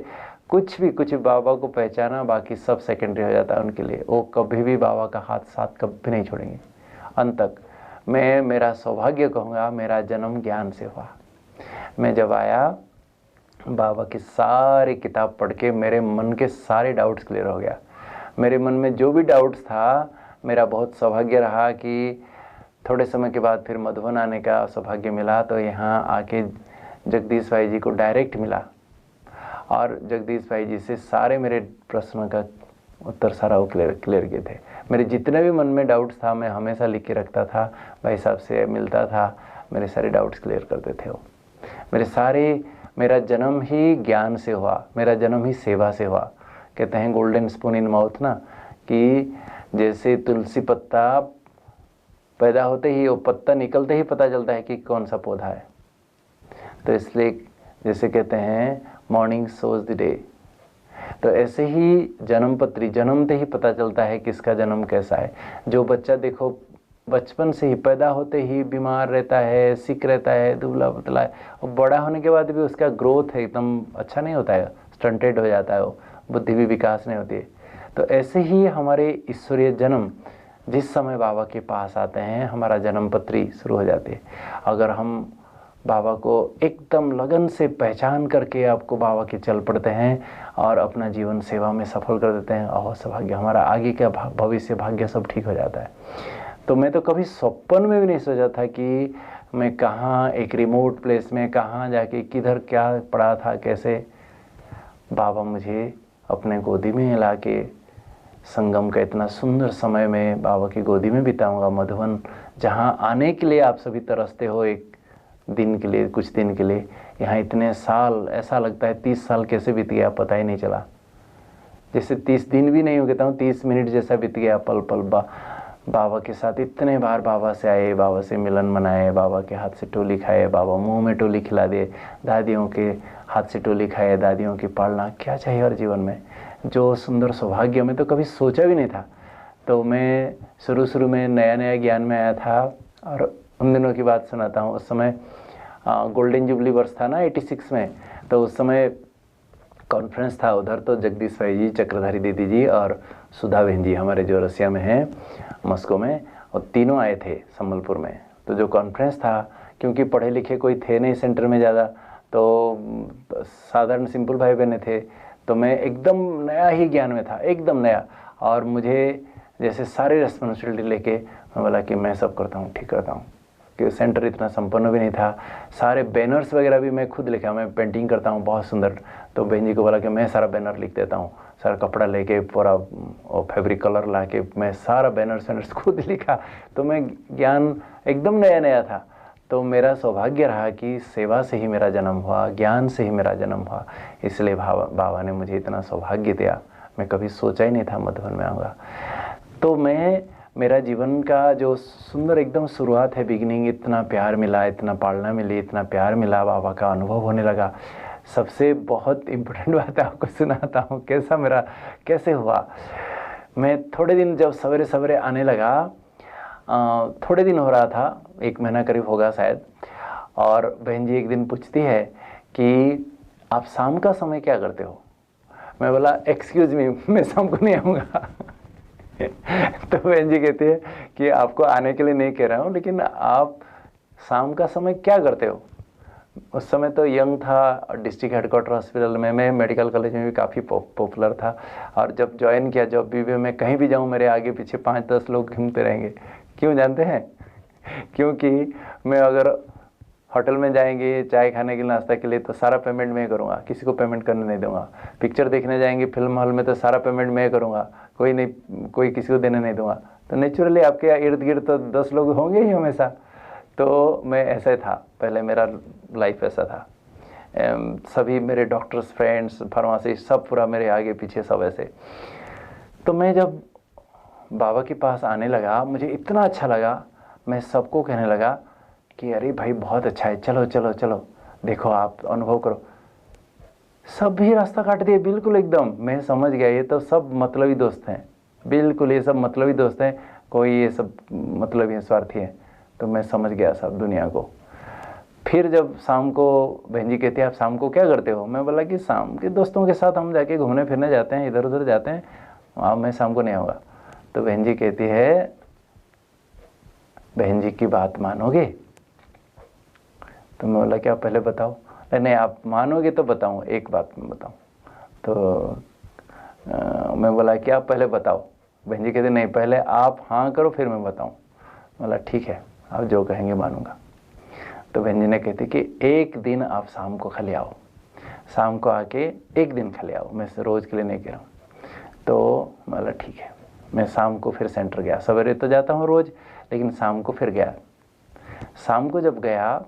कुछ भी बाबा को पहचाना, बाकी सब सेकेंडरी हो जाता है उनके लिए। वो कभी भी बाबा का हाथ साथ कभी नहीं छोड़ेंगे अंत तक। मैं मेरा सौभाग्य कहूँगा, मेरा जन्म ज्ञान से हुआ। मैं जब आया, बाबा की सारी किताब पढ़ के मेरे मन के सारे डाउट्स क्लियर हो गया। मेरे मन में जो भी डाउट्स था, मेरा बहुत सौभाग्य रहा कि थोड़े समय के बाद फिर मधुबन आने का सौभाग्य मिला, तो यहाँ आके जगदीश भाई जी को डायरेक्ट मिला और जगदीश भाई जी से सारे मेरे प्रश्नों का उत्तर सारा वो क्लियर किए थे। मेरे जितने भी मन में डाउट्स था मैं हमेशा लिख के रखता था, भाई साहब से मिलता था, मेरे सारे डाउट्स क्लियर करते थे वो। मेरा जन्म ही ज्ञान से हुआ, मेरा जन्म ही सेवा से हुआ। कहते हैं गोल्डन स्पून इन माउथ ना, कि जैसे तुलसी पत्ता पैदा होते ही, वो पत्ता निकलते ही पता चलता है कि कौन सा पौधा है। तो इसलिए जैसे कहते हैं मॉर्निंग सोज द डे, तो ऐसे ही जन्म पत्री जन्मते ही पता चलता है किसका जन्म कैसा है। जो बच्चा देखो बचपन से ही पैदा होते ही बीमार रहता है, सिक रहता है, दुबला पतला है, और बड़ा होने के बाद भी उसका ग्रोथ है एकदम अच्छा नहीं होता है, स्टंटेड हो जाता है, वो बुद्धि भी विकास नहीं होती है। तो ऐसे ही हमारे ईश्वरीय जन्म जिस समय बाबा के पास आते हैं, हमारा जन्म पत्री शुरू हो जाती है। अगर हम बाबा को एकदम लगन से पहचान करके आपको बाबा के चल पड़ते हैं और अपना जीवन सेवा में सफल कर देते हैं, और सौभाग्य हमारा आगे का भविष्य भाग्य सब ठीक हो जाता है। तो मैं तो कभी स्वप्न में भी नहीं सोचा था कि मैं कहाँ एक रिमोट प्लेस में कहाँ जाके किधर क्या पड़ा था, कैसे बाबा मुझे अपने गोदी में ला के संगम का इतना सुंदर समय में बाबा की गोदी में बिताऊंगा। मधुबन जहाँ आने के लिए आप सभी तरसते हो, एक दिन के लिए, कुछ दिन के लिए, यहाँ इतने साल ऐसा लगता है 30 साल कैसे बीत गया पता ही नहीं चला। जैसे 30 दिन भी नहीं हो, कहता हूँ 30 मिनट जैसा बीत गया पल पल। बाबा के साथ इतने बार बाबा से आए, बाबा से मिलन मनाए, बाबा के हाथ से टोली खाए, बाबा मुंह में टोली खिला दे, दादियों के हाथ से टोली खाए, दादियों की पालना, क्या चाहिए और जीवन में। जो सुंदर सौभाग्य में तो कभी सोचा भी नहीं था। तो मैं शुरू में नया ज्ञान में आया था, और उन दिनों की बात सुनाता हूँ। उस समय गोल्डन जुबली वर्ष था ना 86 में, तो उस समय कॉन्फ्रेंस था उधर। तो जगदीश भाई जी, चक्रधारी दीदी जी और सुधा बहन जी हमारे जो रसिया में हैं, मॉस्को में, और तीनों आए थे संबलपुर में। तो जो कॉन्फ्रेंस था, क्योंकि पढ़े लिखे कोई थे नहीं सेंटर में ज़्यादा, तो साधारण सिंपल भाई बहने थे। तो मैं एकदम नया ही ज्ञान में था, एकदम नया। और मुझे जैसे सारी रिस्पॉन्सिबिलिटी लेके मैं बोला कि मैं सब करता हूँ, ठीक करता हूँ, कि सेंटर इतना संपन्न भी नहीं था। सारे बैनर्स वगैरह भी मैं खुद लिखा, मैं पेंटिंग करता हूँ बहुत सुंदर। तो बहन जी को बोला कि मैं सारा बैनर लिख देता हूँ, सारा कपड़ा लेके पूरा फैब्रिक कलर ला के मैं सारा बैनर्स खुद लिखा। तो मैं ज्ञान एकदम नया था। तो मेरा सौभाग्य रहा कि सेवा से ही मेरा जन्म हुआ, ज्ञान से ही मेरा जन्म हुआ। इसलिए बाबा ने मुझे इतना सौभाग्य दिया। मैं कभी सोचा ही नहीं था मधुबन में आऊँगा। तो मेरा जीवन का जो सुंदर एकदम शुरुआत है, बिगिनिंग, इतना प्यार मिला, इतना पालना मिली, इतना प्यार मिला, बाबा का अनुभव होने लगा। सबसे बहुत इम्पोर्टेंट बात आपको सुनाता हूँ कैसे हुआ। मैं थोड़े दिन जब सवेरे सवेरे आने लगा, थोड़े दिन हो रहा था, 1 महीना करीब होगा शायद, और बहन जी एक दिन पूछती है कि आप शाम का समय क्या करते हो। मैं बोला एक्सक्यूज मी, मैं शाम को नहीं आऊँगा। तो बहन जी कहती है कि आपको आने के लिए नहीं कह रहा हूँ, लेकिन आप शाम का समय क्या करते हो। उस समय तो यंग था, डिस्ट्रिक्ट हेडक्वार्टर हॉस्पिटल में, मैं मेडिकल कॉलेज में भी काफ़ी पॉपुलर था। और जब ज्वाइन किया जॉब भी, मैं कहीं भी जाऊँ मेरे आगे पीछे 5-10 लोग घूमते रहेंगे। क्यों जानते हैं? क्योंकि मैं अगर होटल में जाएंगे चाय खाने के लिए, नाश्ता के लिए, तो सारा पेमेंट मैं करूँगा, किसी को पेमेंट करने नहीं दूंगा। पिक्चर देखने जाएंगे फिल्म हॉल में, तो सारा पेमेंट मैं करूँगा, कोई किसी को देने नहीं दूंगा। तो नेचुरली आपके इर्द गिर्द तो 10 लोग होंगे ही हमेशा। तो मैं ऐसे था, पहले मेरा लाइफ ऐसा था। सभी मेरे डॉक्टर्स फ्रेंड्स, फार्मासिस्ट, सब पूरा मेरे आगे पीछे सब ऐसे। तो मैं जब बाबा के पास आने लगा, मुझे इतना अच्छा लगा, मैं सबको कहने लगा कि अरे भाई बहुत अच्छा है, चलो चलो चलो, देखो आप अनुभव करो। सब भी रास्ता काट दिए बिल्कुल एकदम। मैं समझ गया ये तो सब मतलबी दोस्त हैं, बिल्कुल ये सब मतलबी दोस्त हैं, कोई ये सब मतलबी स्वार्थी है। तो मैं समझ गया सब दुनिया को। फिर जब शाम को बहन जी कहती है आप शाम को क्या करते हो, मैं बोला कि शाम के दोस्तों के साथ हम जाके घूमने फिरने जाते हैं, इधर उधर जाते हैं, वहाँ मैं शाम को नहीं आऊँगा। तो बहन जी कहती है बहन जी की बात मानोगे। तो मैं बोला क्या पहले बताओ। नहीं आप मानोगे तो बताऊँ, एक बात मैं बताऊँ। तो मैं बोला कि आप पहले बताओ। बहन जी कहते नहीं पहले आप हाँ करो फिर मैं बताऊँ। बोला ठीक है आप जो कहेंगे मानूंगा। तो बहन जी ने कहती कि एक दिन आप शाम को खाली आओ, शाम को आके एक दिन खाली आओ, मैं रोज़ के लिए नहीं कह रहा हूँ। तो बोला ठीक है। मैं शाम को फिर सेंटर गया, सवेरे तो जाता हूँ रोज़, लेकिन शाम को फिर गया। शाम को जब गया,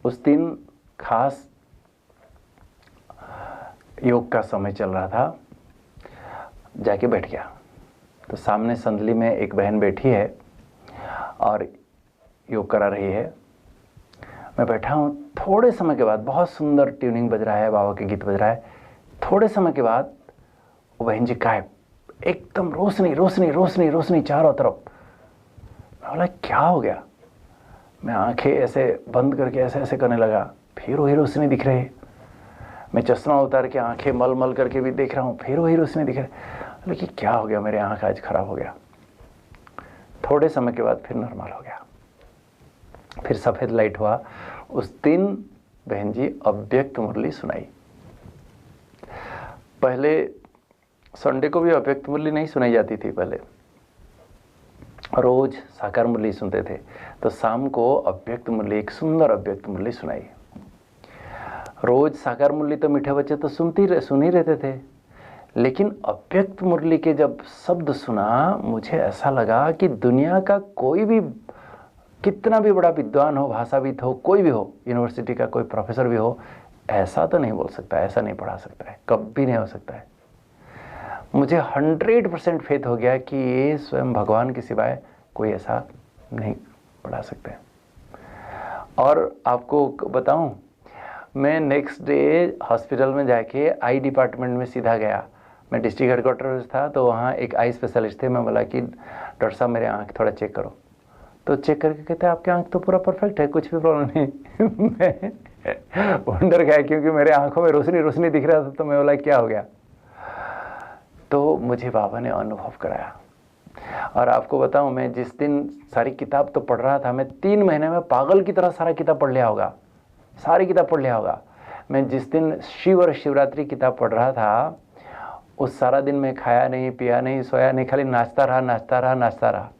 उस दिन खास योग का समय चल रहा था, जाके बैठ गया। तो सामने संदली में एक बहन बैठी है और योग करा रही है। मैं बैठा हूँ, थोड़े समय के बाद बहुत सुंदर ट्यूनिंग बज रहा है, बाबा के गीत बज रहा है। थोड़े समय के बाद वो बहन जी गायब, एकदम रोशनी रोशनी रोशनी रोशनी चारों तरफ। मैं बोला क्या हो गया? मैं आंखें ऐसे बंद करके ऐसे ऐसे करने लगा, फिर वही रोशनी दिख रही है। मैं चश्मा उतार के आंखें मल मल करके भी देख रहा हूँ, फिर वही रोशनी दिख रही है। लेकिन क्या हो गया, मेरे आंख आज खराब हो गया। थोड़े समय के बाद फिर नॉर्मल हो गया, फिर सफ़ेद लाइट हुआ। उस दिन बहन जी अव्यक्त मुरली सुनाई। पहले संडे को भी अव्यक्त मुरली नहीं सुनाई जाती थी, पहले रोज साकार मुरली सुनते थे। तो शाम को अव्यक्त मुरली, एक सुंदर अव्यक्त मुरली सुनाई। रोज साकार मुरली तो मीठे बच्चे तो सुन ही रहते थे, लेकिन अव्यक्त मुरली के जब शब्द सुना, मुझे ऐसा लगा कि दुनिया का कोई भी, कितना भी बड़ा विद्वान हो, भाषाविद हो, कोई भी हो, यूनिवर्सिटी का कोई प्रोफेसर भी हो, ऐसा तो नहीं बोल सकता, ऐसा नहीं पढ़ा सकता है, कभी नहीं हो सकता है। मुझे 100% फेथ हो गया कि ये स्वयं भगवान के सिवाय कोई ऐसा नहीं पढ़ा सकते। और आपको बताऊं, मैं नेक्स्ट डे हॉस्पिटल में जाके आई डिपार्टमेंट में सीधा गया। मैं डिस्ट्रिक्ट हेडक्वार्टर था, तो वहाँ एक आई स्पेशलिस्ट थे। मैं बोला कि डॉक्टर साहब मेरे आँख थोड़ा चेक करो। तो चेक करके कहते हैं आपके आँख तो पूरा परफेक्ट है, कुछ भी प्रॉब्लम नहीं। मैं वंडर गया, क्योंकि मेरे आँखों में रोशनी रोशनी दिख रहा था। तो मैं बोला क्या हो गया? तो मुझे बाबा ने अनुभव कराया। और आपको बताऊं, मैं जिस दिन सारी किताब तो पढ़ रहा था, मैं 3 महीने में पागल की तरह सारा किताब पढ़ लिया होगा, सारी किताब पढ़ लिया होगा। मैं जिस दिन शिव और शिवरात्रि किताब पढ़ रहा था, उस सारा दिन मैं खाया नहीं, पिया नहीं, सोया नहीं, खाली नाचता रहा नाचता रहा नाचता रहा।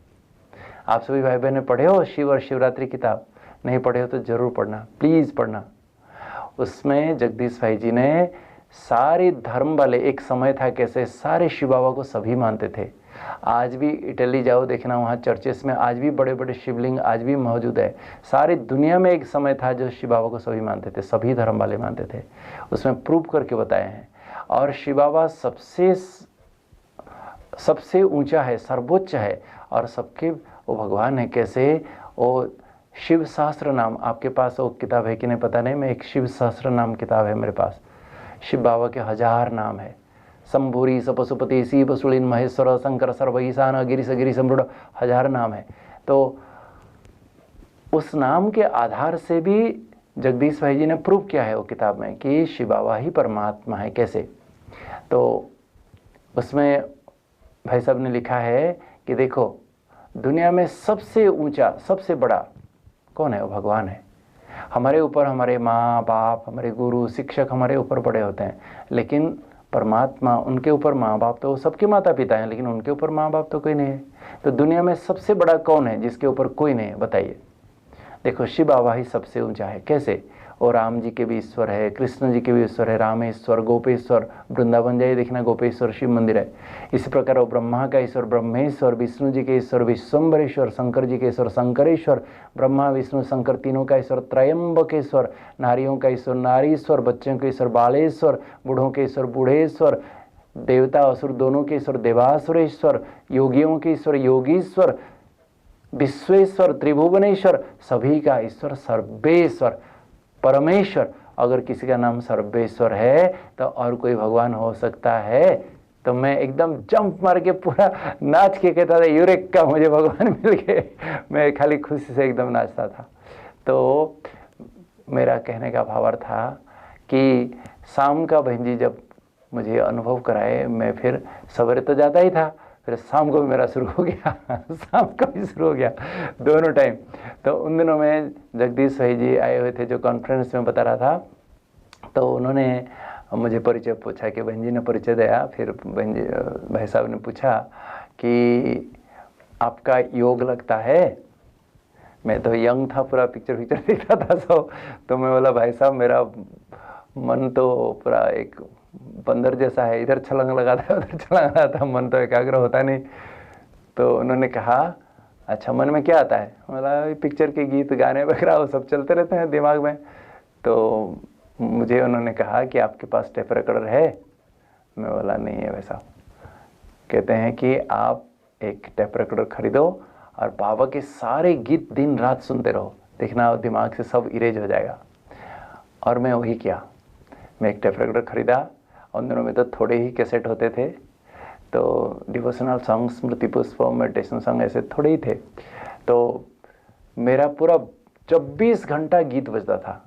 आप सभी भाई बहन पढ़े हो शिव और शिवरात्रि किताब? नहीं पढ़े हो तो जरूर पढ़ना, प्लीज़ पढ़ना। उसमें जगदीश भाई जी ने सारे धर्म वाले, एक समय था कैसे सारे शिव बाबा को सभी मानते थे। आज भी इटली जाओ देखना, वहाँ चर्चेस में आज भी बड़े बड़े शिवलिंग आज भी मौजूद है। सारी दुनिया में एक समय था जो शिव बाबा को सभी मानते थे, सभी धर्म वाले मानते थे। उसमें प्रूव करके बताए हैं। और शिव बाबा सबसे ऊंचा है, सर्वोच्च है, और सबके वो भगवान है। कैसे? वो शिव सहस्त्र नाम, आपके पास वो किताब है कि नहीं पता नहीं, मैं एक शिव सहस्त्र नाम किताब है मेरे पास। शिव बाबा के 1000 नाम है। शंभुरी सपशुपति शिव सुलिन महेश्वर शंकर सर्व ईशान गिरीश गिरी सम्रूढ़, 1000 नाम है। तो उस नाम के आधार से भी जगदीश भाई जी ने प्रूव किया है वो किताब में कि शिव बाबा ही परमात्मा है। कैसे? तो उसमें भाई साहब ने लिखा है कि देखो, दुनिया में सबसे ऊंचा सबसे बड़ा कौन है? वो भगवान है। हमारे ऊपर हमारे माँ बाप, हमारे गुरु शिक्षक हमारे ऊपर बड़े होते हैं, लेकिन परमात्मा, उनके ऊपर माँ बाप तो सबके माता पिता हैं, लेकिन उनके ऊपर माँ बाप तो कोई नहीं है। तो दुनिया में सबसे बड़ा कौन है जिसके ऊपर कोई नहीं है? बताइए। देखो, शिव बाबा ही सबसे ऊंचा है। कैसे? और राम जी के भी ईश्वर है, कृष्ण जी के भी ईश्वर है, रामेश्वर, गोपेश्वर। वृंदावन जाइए देखना, गोपेश्वर शिव मंदिर है। इसी प्रकार वो ब्रह्मा का ईश्वर ब्रह्मेश्वर, विष्णु जी के ईश्वर विश्वम्भरेश्वर, शंकर जी के ईश्वर शंकरेश्वर, ब्रह्मा विष्णु शंकर तीनों का ईश्वर त्रयंबकेश्वर, नारियों का ईश्वर नारीश्वर, बच्चों के ईश्वर बालेश्वर, बूढ़ों के ईश्वर बूढ़ेश्वर, देवता असुर दोनों के ईश्वर देवासुरेश्वर, योगियों के ईश्वर योगीश्वर, विश्वेश्वर, त्रिभुवनेश्वर, सभी का ईश्वर सर्वेश्वर, परमेश्वर। अगर किसी का नाम सर्वेश्वर है तो और कोई भगवान हो सकता है? तो मैं एकदम जंप मार के पूरा नाच के कहता था, यूरेका, मुझे भगवान मिल गए। मैं खाली खुशी से एकदम नाचता था। तो मेरा कहने का भाव था कि शाम का बहन जी जब मुझे अनुभव कराए, मैं फिर सवेरे तो जाता ही था, फिर शाम को भी मेरा शुरू हो गया, शाम का भी शुरू हो गया, दोनों टाइम। तो उन दिनों में जगदीश भाई जी आए हुए थे, जो कॉन्फ्रेंस में बता रहा था। तो उन्होंने मुझे परिचय पूछा कि बहन जी ने परिचय दिया। फिर बहन जी भाई साहब ने पूछा कि आपका योग लगता है? मैं तो यंग था, पूरा पिक्चर देख रहा था सब। तो मैं बोला भाई साहब मेरा मन तो पूरा एक बंदर जैसा है, इधर छलांग लगाता है उधर छलांग लगाता है, मन तो एकाग्र होता नहीं। तो उन्होंने कहा अच्छा मन में क्या आता है? बोला पिक्चर के गीत गाने वगैरह वो सब चलते रहते हैं दिमाग में। तो मुझे उन्होंने कहा कि आपके पास टेप रिकॉर्डर है? मैं बोला नहीं है वैसा। कहते हैं कि आप एक टेप रिकॉर्डर खरीदो और बाबा के सारे गीत दिन रात सुनते रहो, देखना दिमाग से सब इरेज हो जाएगा। और मैं वही किया, मैं एक टेप रिकॉर्डर खरीदा। उन दिनों में तो थोड़े ही कैसेट होते थे, तो डिवोशनल सॉन्ग, स्मृति पुष्प, मेडिटेशन सॉन्ग ऐसे थोड़े ही थे। तो मेरा पूरा 24 घंटा गीत बजता था,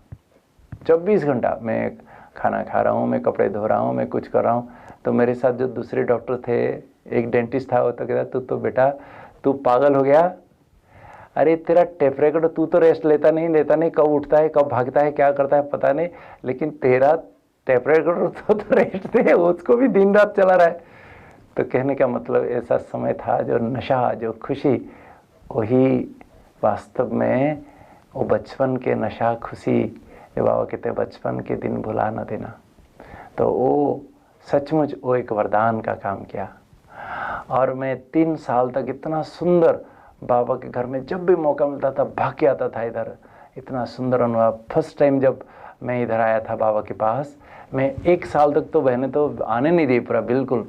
24 घंटा। मैं खाना खा रहा हूँ, मैं कपड़े धो रहा हूँ, मैं कुछ कर रहा हूँ। तो मेरे साथ जो दूसरे डॉक्टर थे, एक डेंटिस्ट था, वो तो कहता तू बेटा तू पागल हो गया, अरे तेरा टेप रिकॉर्डर, तू तो रेस्ट लेता नहीं, कब उठता है कब भागता है क्या करता है पता नहीं, लेकिन तेरा टेप रिकॉर्डर तो रेस्ट दे, उसको भी दिन रात चला रहा है। तो कहने का मतलब ऐसा समय था जो नशा, जो खुशी, वही वास्तव में वो बचपन के नशा खुशी, ये बाबा कहते बचपन के दिन भुला न देना। तो वो सचमुच वो एक वरदान का काम किया। और मैं 3 साल तक इतना सुंदर बाबा के घर में जब भी मौका मिलता था भाग के आता था इधर, इतना सुंदर अनुभव। फर्स्ट टाइम जब मैं इधर आया था बाबा के पास, मैं 1 साल तक तो बहने तो आने नहीं दी पूरा बिल्कुल।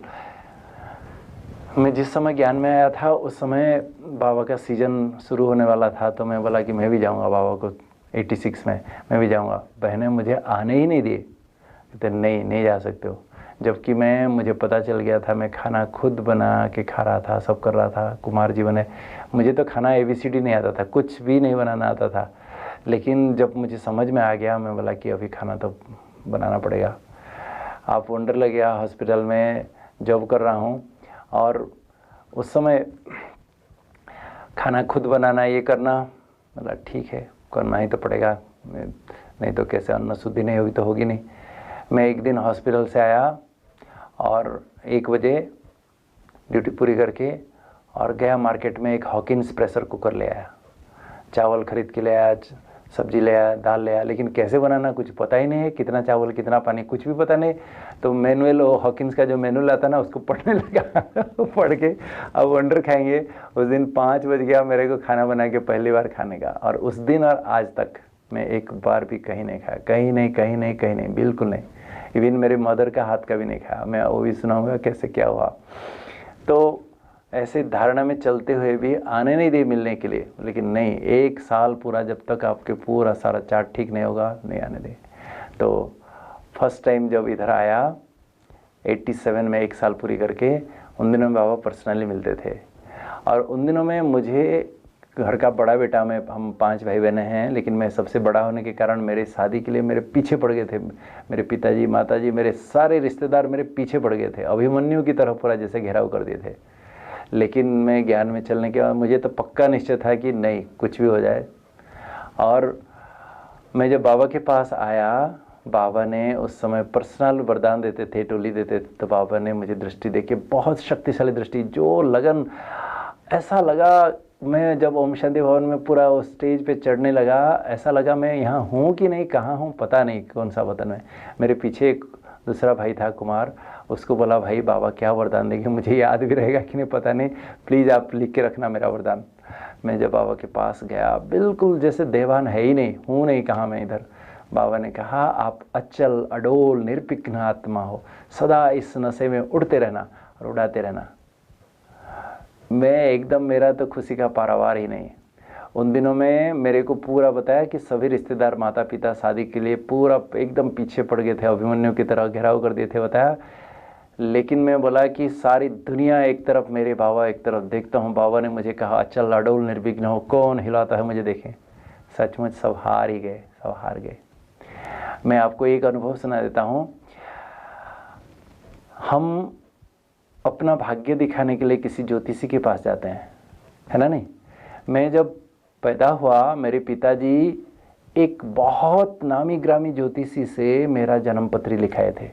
मैं जिस समय ज्ञान में आया था उस समय बाबा का सीजन शुरू होने वाला था। तो मैं बोला कि मैं भी जाऊंगा बाबा को 86 में, मैं भी जाऊंगा। बहनें मुझे आने ही नहीं दिए, कहते नहीं जा सकते हो। जबकि मुझे पता चल गया था, मैं खाना खुद बना के खा रहा था, सब कर रहा था। कुमार जी बने, मुझे तो खाना ABCD नहीं आता था, कुछ भी नहीं बनाना आता था। लेकिन जब मुझे समझ में आ गया, मैं बोला कि अभी खाना तो बनाना पड़ेगा। आप वंडरला गया, हॉस्पिटल में जॉब कर रहा हूँ, और उस समय खाना खुद बनाना, ये करना, मतलब ठीक है करना ही तो पड़ेगा, नहीं तो कैसे अन्न शुद्धि नहीं होगी तो होगी नहीं। मैं एक दिन हॉस्पिटल से आया और 1 बजे ड्यूटी पूरी करके और गया मार्केट में, एक हॉकिंस प्रेशर कुकर ले आया, चावल खरीद के ले आया, सब्जी ले आया, दाल ले आया, लेकिन कैसे बनाना कुछ पता ही नहीं है, कितना चावल कितना पानी कुछ भी पता नहीं। तो मैनुअल, हॉकिंस का जो मैनुअल आता ना उसको पढ़ने लगा पढ़ के अब वंडर खाएंगे। उस दिन 5 बज गया मेरे को खाना बना के पहली बार खाने का, और उस दिन और आज तक मैं एक बार भी कहीं नहीं खाया, कहीं नहीं, बिल्कुल नहीं। इवन मेरे मदर का हाथ का भी नहीं खाया। मैं वो भी सुनाऊंगा कैसे क्या हुआ। तो ऐसे धारणा में चलते हुए भी आने नहीं दे मिलने के लिए, लेकिन नहीं, 1 साल पूरा जब तक आपके पूरा सारा चार्ट ठीक नहीं होगा नहीं आने दे। तो फर्स्ट टाइम जब इधर आया 87 में 1 साल पूरी करके, उन दिनों में बाबा पर्सनली मिलते थे। और उन दिनों में मुझे घर का बड़ा बेटा, मैं, हम 5 भाई बहनें हैं, लेकिन मैं सबसे बड़ा होने के कारण मेरे शादी के लिए मेरे पीछे पड़ गए थे। मेरे पिताजी, माताजी, मेरे सारे रिश्तेदार मेरे पीछे पड़ गए थे, अभिमन्यु की तरह पूरा जैसे घेराव कर दिए थे। लेकिन मैं ज्ञान में चलने के बाद मुझे तो पक्का निश्चय था कि नहीं, कुछ भी हो जाए। और मैं जब बाबा के पास आया, बाबा ने उस समय पर्सनल वरदान देते थे, टोली देते थे। तो बाबा ने मुझे दृष्टि देके, बहुत शक्तिशाली दृष्टि, जो लगन, ऐसा लगा मैं जब ओम शांति भवन में पूरा उस स्टेज पे चढ़ने लगा, ऐसा लगा मैं यहाँ हूँ कि नहीं, कहाँ हूँ पता नहीं, कौन सा वतन में। मेरे पीछे एक दूसरा भाई था कुमार, उसको बोला भाई बाबा क्या वरदान देंगे, मुझे याद भी रहेगा कि नहीं पता नहीं, प्लीज़ आप लिख के रखना मेरा वरदान। मैं जब बाबा के पास गया, बिल्कुल जैसे देवान है ही नहीं, हूँ नहीं कहाँ मैं इधर। बाबा ने कहा आप अचल अडोल निर्विघ्न आत्मा हो, सदा इस नशे में उड़ते रहना और उड़ाते रहना। मैं एकदम, मेरा तो खुशी का पारावार ही नहीं। उन दिनों में मेरे को पूरा बताया कि सभी रिश्तेदार, माता पिता शादी के लिए पूरा एकदम पीछे पड़ गए थे, अभिमन्यु की तरह घेराव कर दिए थे, बताया। लेकिन मैं बोला कि सारी दुनिया एक तरफ, मेरे बाबा एक तरफ, देखता हूँ। बाबा ने मुझे कहा अचल अडोल निर्विघ्न हो, कौन हिलाता है मुझे देखें। सचमुच सब हार ही गए, सब हार गए। मैं आपको एक अनुभव सुना देता हूँ। हम अपना भाग्य दिखाने के लिए किसी ज्योतिषी के पास जाते हैं, है ना नहीं। मैं जब पैदा हुआ, मेरे पिताजी एक बहुत नामी ग्रामी ज्योतिषी से मेरा जन्म पत्री लिखाए थे।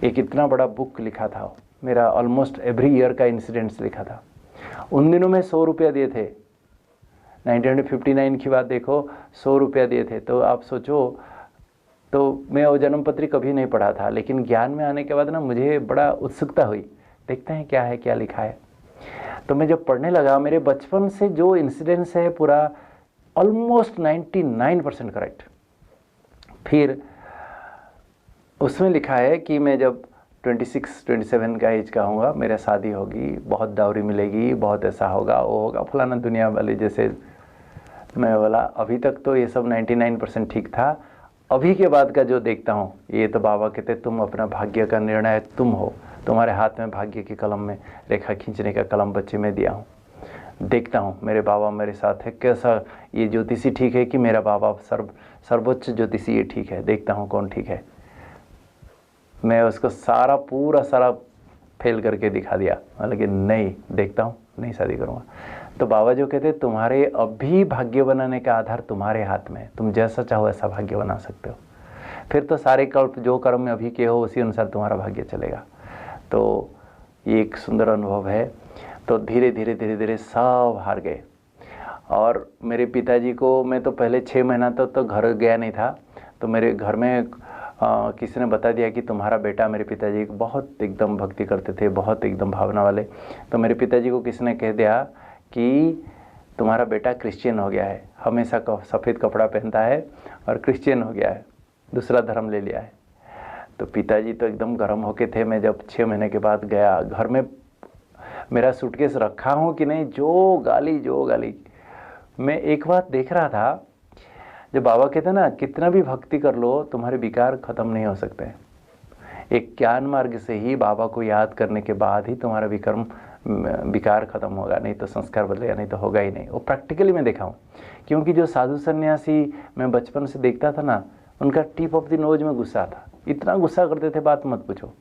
एक इतना बड़ा बुक लिखा था, मेरा ऑलमोस्ट एवरी ईयर का इंसिडेंट्स लिखा था। उन दिनों में 100 रुपया दिए थे, 1959 की बात देखो, 100 रुपया दिए थे। तो आप सोचो, तो मैं वो जन्मपत्री कभी नहीं पढ़ा था, लेकिन ज्ञान में आने के बाद ना मुझे बड़ा उत्सुकता हुई, देखते हैं क्या है, क्या लिखा है। तो मैं जब पढ़ने लगा, मेरे बचपन से जो इंसिडेंट्स है पूरा ऑलमोस्ट 99% करेक्ट। फिर उसमें लिखा है कि मैं जब 26-27 का एज का हूँगा, मेरा शादी होगी, बहुत दावरी मिलेगी, बहुत ऐसा होगा, वो होगा, फलाना दुनिया वाले जैसे। मैं बोला अभी तक तो ये सब 99% ठीक था, अभी के बाद का जो देखता हूँ, ये तो बाबा कहते तुम अपना भाग्य का निर्णय तुम हो, तुम्हारे हाथ में भाग्य के कलम में रेखा खींचने का कलम बच्चे में दिया हूँ। देखता हूँ मेरे बाबा मेरे साथ है, कैसा ये ज्योतिषी ठीक है कि मेरा बाबा सर्वोच्च ज्योतिषी ये ठीक है, देखता हूँ कौन ठीक है। मैं उसको सारा पूरा सारा फेल करके दिखा दिया, लेकिन नहीं, देखता हूँ, नहीं शादी करूँगा। तो बाबा जो कहते तुम्हारे अभी भाग्य बनाने का आधार तुम्हारे हाथ में है, तुम जैसा चाहो ऐसा भाग्य बना सकते हो। फिर तो सारे कल्प जो कर्म में अभी के हो उसी अनुसार तुम्हारा भाग्य चलेगा। तो ये एक सुंदर अनुभव है। तो धीरे धीरे धीरे धीरे सब हार गए। और मेरे पिताजी को मैं तो पहले 6 महीना तो घर गया नहीं था। तो मेरे घर में किसी ने बता दिया कि तुम्हारा बेटा, मेरे पिताजी बहुत एकदम भक्ति करते थे, बहुत एकदम भावना वाले। तो मेरे पिताजी को किसी ने कह दिया कि तुम्हारा बेटा क्रिश्चियन हो गया है, हमेशा सफ़ेद कपड़ा पहनता है और क्रिश्चियन हो गया है, दूसरा धर्म ले लिया है। तो पिताजी तो एकदम गर्म होके थे। मैं जब 6 महीने के बाद गया, घर में मेरा सूटकेस रखा हूँ कि नहीं, जो गाली। मैं एक बात देख रहा था, जब बाबा कहते ना कितना भी भक्ति कर लो तुम्हारे विकार खत्म नहीं हो सकते। एक ज्ञान मार्ग से ही बाबा को याद करने के बाद ही तुम्हारा विकार खत्म होगा, नहीं तो संस्कार बदलेगा, नहीं तो होगा ही नहीं। वो प्रैक्टिकली मैं देखा हूँ, क्योंकि जो साधु सन्यासी मैं बचपन से देखता था ना, उनका टिप ऑफ द नोज में गुस्सा था, इतना गुस्सा करते थे बात मत पूछो।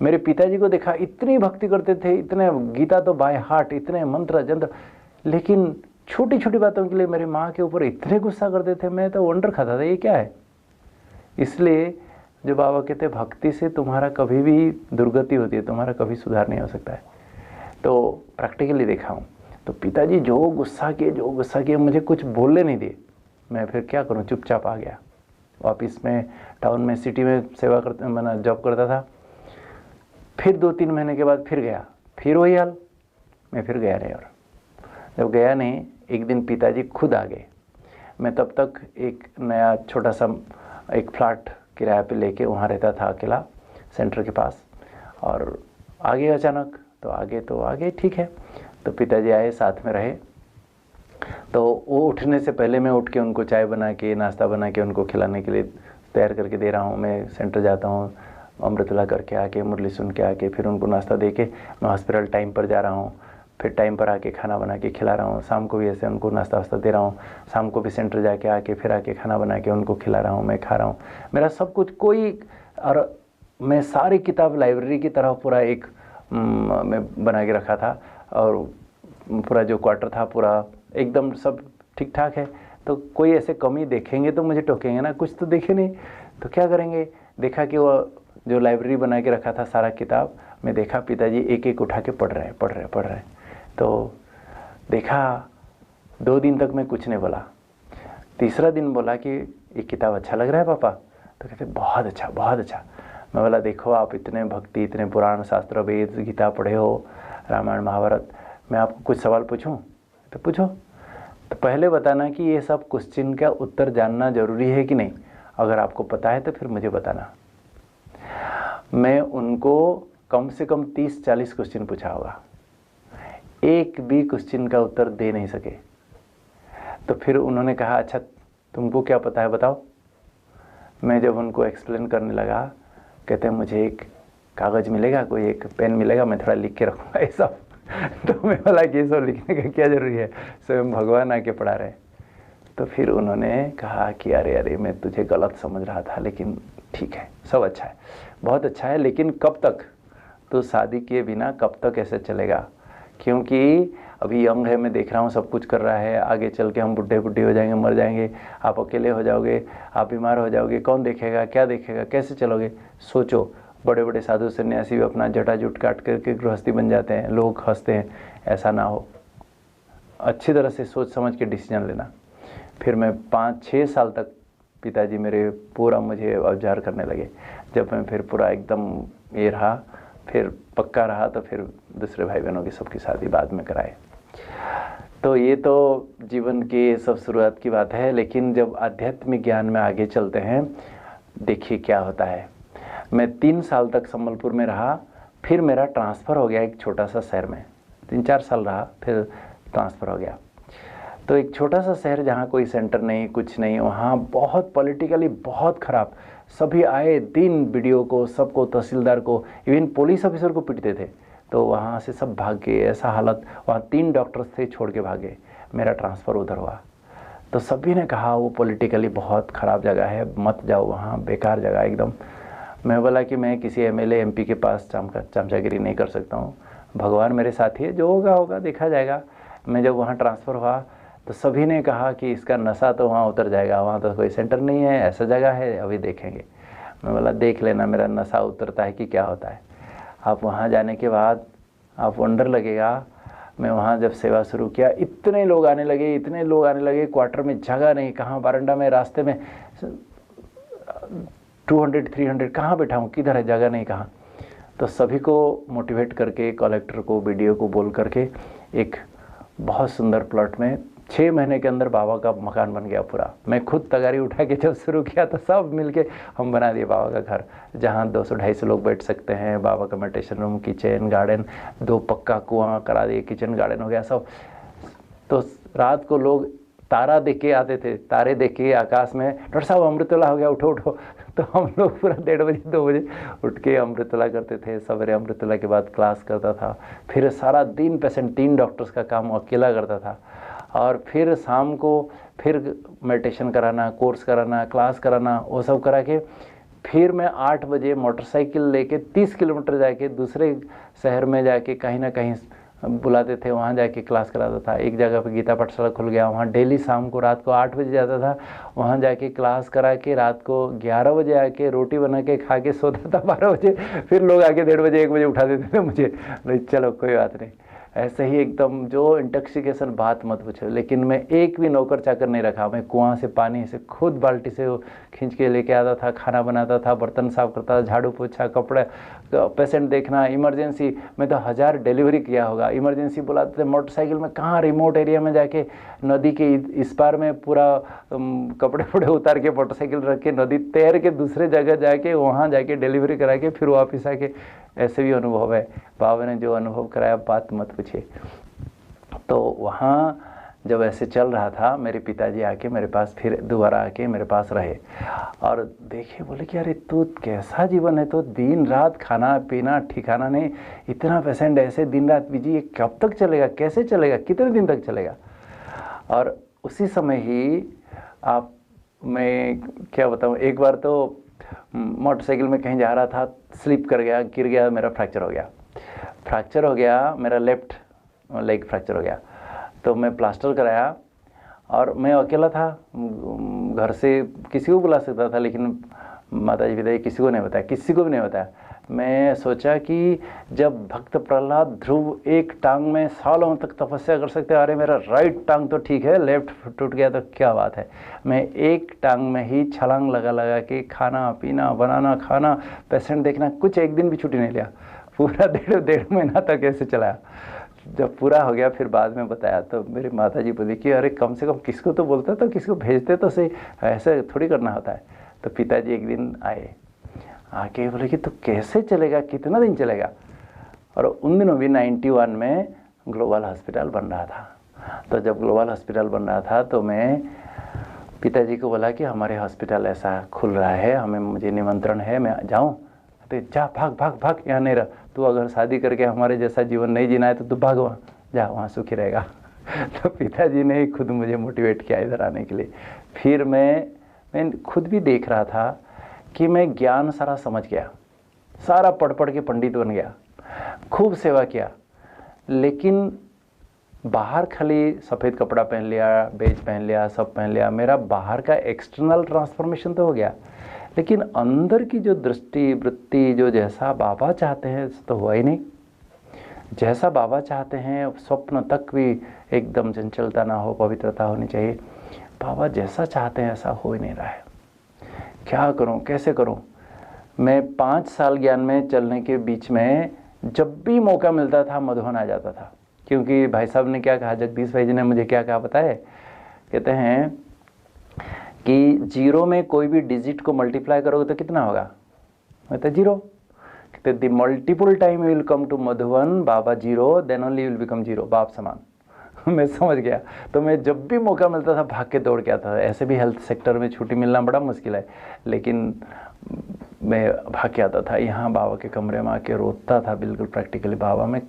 मेरे पिताजी को देखा, इतनी भक्ति करते थे, इतने गीता तो बाय हार्ट, इतने मंत्र जंत्र, लेकिन छोटी छोटी बातों के लिए मेरी माँ के ऊपर इतने गुस्सा करते थे। मैं तो वंडर खाता था ये क्या है। इसलिए जो बाबा कहते भक्ति से तुम्हारा कभी भी दुर्गति होती है, तुम्हारा कभी सुधार नहीं हो सकता है। तो प्रैक्टिकली देखा हूँ। तो पिताजी जो गुस्सा किए मुझे कुछ बोलने नहीं दिए। मैं फिर क्या करूँ, चुपचाप आ गया वापिस। में टाउन में सिटी में सेवा करते, मैंने जॉब करता था। फिर 2-3 महीने के बाद फिर गया, फिर वही हाल, मैं फिर गया नहीं। और जब गया नहीं, एक दिन पिताजी खुद आ गए। मैं तब तक एक नया छोटा सा एक फ्लैट किराए पे लेके वहाँ रहता था अकेला, सेंटर के पास। और आगे अचानक तो आगे ठीक है। तो पिताजी आए, साथ में रहे। तो वो उठने से पहले मैं उठ के उनको चाय बना के, नाश्ता बना के उनको खिलाने के लिए तैयार करके दे रहा हूँ। मैं सेंटर जाता हूँ, अमृतला करके आके, मुरली सुन के आके, फिर उनको नाश्ता दे के मैं हॉस्पिटल टाइम पर जा रहा हूँ। फिर टाइम पर आके खाना बना के खिला रहा हूँ। शाम को भी ऐसे उनको नाश्ता वास्ता दे रहा हूँ। शाम को भी सेंटर जाके आके फिर आके खाना बना के उनको खिला रहा हूँ, मैं खा रहा हूँ। मेरा सब कुछ और मैं सारी किताब लाइब्रेरी की तरह पूरा एक मैं बना के रखा था। और पूरा जो क्वार्टर था पूरा एकदम सब ठीक ठाक है। तो कोई ऐसे कमी देखेंगे तो मुझे टोकेंगे ना, कुछ तो देखे नहीं तो क्या करेंगे। देखा कि वो जो लाइब्रेरी बना के रखा था सारा किताब, मैं देखा पिताजी एक एक उठा के पढ़ रहे। तो देखा 2 दिन तक मैं कुछ नहीं बोला। तीसरा दिन बोला कि ये किताब अच्छा लग रहा है पापा। तो कहते बहुत अच्छा। मैं बोला देखो आप इतने भक्ति, इतने पुराण शास्त्र वेद गीता पढ़े हो, रामायण महाभारत, मैं आपको कुछ सवाल पूछूं? तो पूछो। तो पहले बताना कि ये सब क्वेश्चन का उत्तर जानना जरूरी है कि नहीं। अगर आपको पता है तो फिर मुझे बताना। मैं उनको कम से कम 30-40 क्वेश्चन पूछा होगा, एक भी क्वेश्चन का उत्तर दे नहीं सके। तो फिर उन्होंने कहा अच्छा तुमको क्या पता है बताओ। मैं जब उनको एक्सप्लेन करने लगा, कहते हैं मुझे एक कागज़ मिलेगा, कोई एक पेन मिलेगा, मैं थोड़ा लिख के रखूँगा ये सब। तो मैं बोला कि ये सब लिखने का क्या ज़रूरी है, स्वयं भगवान आके पढ़ा रहे। तो फिर उन्होंने कहा कि अरे मैं तुझे गलत समझ रहा था, लेकिन ठीक है, सब अच्छा है, बहुत अच्छा है, लेकिन कब तक, तो शादी किए बिना कब तक ऐसे चलेगा। क्योंकि अभी यंग है, मैं देख रहा हूँ सब कुछ कर रहा है, आगे चल के हम बुढ़े हो जाएंगे, मर जाएंगे, आप अकेले हो जाओगे, आप बीमार हो जाओगे, कौन देखेगा, क्या देखेगा, कैसे चलोगे। सोचो, बड़े बड़े साधु सन्यासी भी अपना जटाजुट काट करके गृहस्थी बन जाते हैं, लोग हंसते हैं, ऐसा ना हो। अच्छी तरह से सोच समझ के डिसीजन लेना। फिर मैं 5-6 साल तक पिताजी मेरे पूरा मुझे औजार करने लगे। जब मैं फिर पूरा एकदम ये रहा, फिर पक्का रहा, तो फिर दूसरे भाई बहनों की सबकी शादी बाद में कराए। तो ये तो जीवन की सब शुरुआत की बात है। लेकिन जब आध्यात्मिक ज्ञान में आगे चलते हैं, देखिए क्या होता है। मैं 3 साल तक संबलपुर में रहा, फिर मेरा ट्रांसफ़र हो गया एक छोटा सा शहर में। 3-4 साल रहा, फिर ट्रांसफ़र हो गया। तो एक छोटा सा शहर जहाँ कोई सेंटर नहीं, कुछ नहीं, वहाँ बहुत पॉलिटिकली बहुत ख़राब। सभी आए दिन वीडियो को, सबको, तहसीलदार को, इवन पुलिस ऑफिसर को पीटते थे। तो वहाँ से सब भाग गए, ऐसा हालत। वहाँ 3 डॉक्टर्स थे, छोड़ के भागे। मेरा ट्रांसफ़र उधर हुआ। तो सभी ने कहा वो पॉलिटिकली बहुत ख़राब जगह है, मत जाओ वहाँ, बेकार जगह एकदम। मैं बोला कि मैं किसी एमएलए एमपी के पास चमचागिरी नहीं कर सकता हूँ, भगवान मेरे साथ ही है, जो होगा होगा, देखा जाएगा। मैं जब वहाँ ट्रांसफ़र हुआ तो सभी ने कहा कि इसका नशा तो वहाँ उतर जाएगा, वहाँ तो कोई सेंटर नहीं है, ऐसा जगह है, अभी देखेंगे। मैं बोला देख लेना मेरा नशा उतरता है कि क्या होता है। आप वहाँ जाने के बाद आप वंडर लगेगा। मैं वहाँ जब सेवा शुरू किया, इतने लोग आने लगे, इतने लोग आने लगे, क्वार्टर में जगह नहीं, कहाँ बारंडा में, रास्ते में 200-300 कहाँ बैठाऊँ, किधर है जगह नहीं, कहाँ। तो सभी को मोटिवेट करके, कलेक्टर को, बीडीओ को बोल करके एक बहुत सुंदर प्लॉट में 6 महीने के अंदर बाबा का मकान बन गया पूरा। मैं खुद तगारी उठा के जब शुरू किया तो सब मिलके हम बना दिए बाबा का घर, जहाँ 200-250 लोग बैठ सकते हैं। बाबा का मेडिटेशन रूम, किचन गार्डन, 2 पक्का कुआं करा दिए, किचन गार्डन हो गया सब। तो रात को लोग तारा देख के आते थे, तारे देख के आकाश में, डॉक्टर साहब अमृतवेला हो गया, उठो उठो। तो हम लोग पूरा 1:30 बजे 2 बजे उठ के अमृतवेला करते थे। सवेरे अमृतवेला के बाद क्लास करता था। फिर सारा दिन पेशेंट, 3 डॉक्टर्स का काम अकेला करता था। और फिर शाम को फिर मेडिटेशन कराना, कोर्स कराना, क्लास कराना, वो सब करा के फिर मैं 8 बजे मोटरसाइकिल लेके 30 किलोमीटर जाके दूसरे शहर में जाके कहीं ना कहीं बुलाते थे, वहाँ जाके क्लास कराता था। एक जगह पे गीता पाठशाला खुल गया, वहाँ डेली शाम को रात को 8 बजे जाता था, वहाँ जाके क्लास करा के रात को 11 बजे आके रोटी बना के खा के सोता था 12 बजे। फिर लोग आके 1:30 बजे 1 बजे उठा देते थे मुझे, नहीं चलो कोई बात नहीं। ऐसे ही एकदम जो इंटॉक्सिकेशन बात मत पूछो। लेकिन मैं एक भी नौकर चाकर नहीं रखा। मैं कुआं से पानी से खुद बाल्टी से खींच के लेके आता था, खाना बनाता था, बर्तन साफ करता था, झाड़ू पोछा, कपड़े, पेशेंट देखना, इमरजेंसी। मैं तो 1000 डिलीवरी किया होगा। इमरजेंसी बुलाते थे मोटरसाइकिल में, कहाँ रिमोट एरिया में जाके नदी के इस पार में पूरा कपड़े वपड़े उतार के मोटरसाइकिल रख के नदी तैर के दूसरे जगह जाके वहाँ जाके डिलीवरी करा के फिर वापस आके, ऐसे भी अनुभव है। बाबा ने जो अनुभव कराया बात मत पूछिए। तो वहाँ जब ऐसे चल रहा था, मेरे पिताजी आके मेरे पास फिर दोबारा आके मेरे पास रहे और देखे, बोले कि अरे तू कैसा जीवन है, तो दिन रात खाना पीना ठिकाना नहीं, इतना पेशेंट ऐसे दिन रात बिजी, ये कब तक चलेगा, कैसे चलेगा, कितने दिन तक चलेगा। और उसी समय ही आप, मैं क्या बताऊँ, एक बार तो मोटरसाइकिल में कहीं जा रहा था, स्लिप कर गया, गिर गया, मेरा फ्रैक्चर हो गया, मेरा लेफ्ट लेग फ्रैक्चर हो गया। तो मैं प्लास्टर कराया और मैं अकेला था, घर से किसी को बुला सकता था, लेकिन माताजी पिताजी किसी को नहीं बताया, किसी को भी नहीं बताया। मैं सोचा कि जब भक्त प्रहलाद ध्रुव एक टांग में सालों तक तपस्या कर सकते, अरे मेरा राइट टांग तो ठीक है, लेफ्ट टूट गया तो क्या बात है। मैं एक टांग में ही छलांग लगा के खाना पीना, बनाना खाना, पेशेंट देखना, कुछ एक दिन भी छुट्टी नहीं लिया। पूरा 1.5 महीना तक ऐसे चलाया। जब पूरा हो गया फिर बाद में बताया तो मेरी माताजी बोली कि अरे कम से कम किसको तो बोलते, तो किसको भेजते तो सही, ऐसे थोड़ी करना होता है। तो पिताजी एक दिन आए, आके बोले कि तो कैसे चलेगा, कितना दिन चलेगा। और उन दिनों भी 91 में ग्लोबल हॉस्पिटल बन रहा था। तो जब ग्लोबल हॉस्पिटल बन रहा था तो मैं पिताजी को बोला कि हमारे हॉस्पिटल ऐसा खुल रहा है, मुझे निमंत्रण है, मैं जाऊँ। तो जा, भाग, यहाँ नहीं रह, तू अगर शादी करके हमारे जैसा जीवन नहीं जीना है तो तू भाग, वहाँ जा, वहाँ सुखी रहेगा। तो पिताजी ने खुद मुझे मोटिवेट किया इधर आने के लिए। फिर मैं खुद भी देख रहा था कि मैं ज्ञान सारा समझ गया, सारा पढ़ के पंडित बन गया, खूब सेवा किया, लेकिन बाहर खाली सफ़ेद कपड़ा पहन लिया, बेज पहन लिया, सब पहन लिया, मेरा बाहर का एक्सटर्नल ट्रांसफॉर्मेशन तो हो गया, लेकिन अंदर की जो दृष्टि वृत्ति, जो जैसा बाबा चाहते हैं तो हुआ ही नहीं। जैसा बाबा चाहते हैं, स्वप्न तक भी एकदम चंचलता ना हो, पवित्रता होनी चाहिए। बाबा जैसा चाहते हैं ऐसा हो ही नहीं रहा है। क्या करूं, कैसे करूं? मैं 5 साल ज्ञान में चलने के बीच में जब भी मौका मिलता था मधुबन आ जाता था। क्योंकि भाई साहब ने क्या कहा, जगदीश भाई जी ने मुझे क्या कहा पता है? कहते हैं कि जीरो में कोई भी डिजिट को मल्टीप्लाई करोगे तो कितना होगा? मतलब जीरो। कहते the multiple time will come to Madhuban Baba zero, then only will become zero, बाप समान। मैं समझ गया। तो मैं जब भी मौका मिलता था भाग के दौड़ के आता था। ऐसे भी हेल्थ सेक्टर में छुट्टी मिलना बड़ा मुश्किल है, लेकिन मैं भाग के आता था। यहाँ बाबा के कमरे में आके रोता था बिल्कुल प्रैक्टिकली, बाबा मैं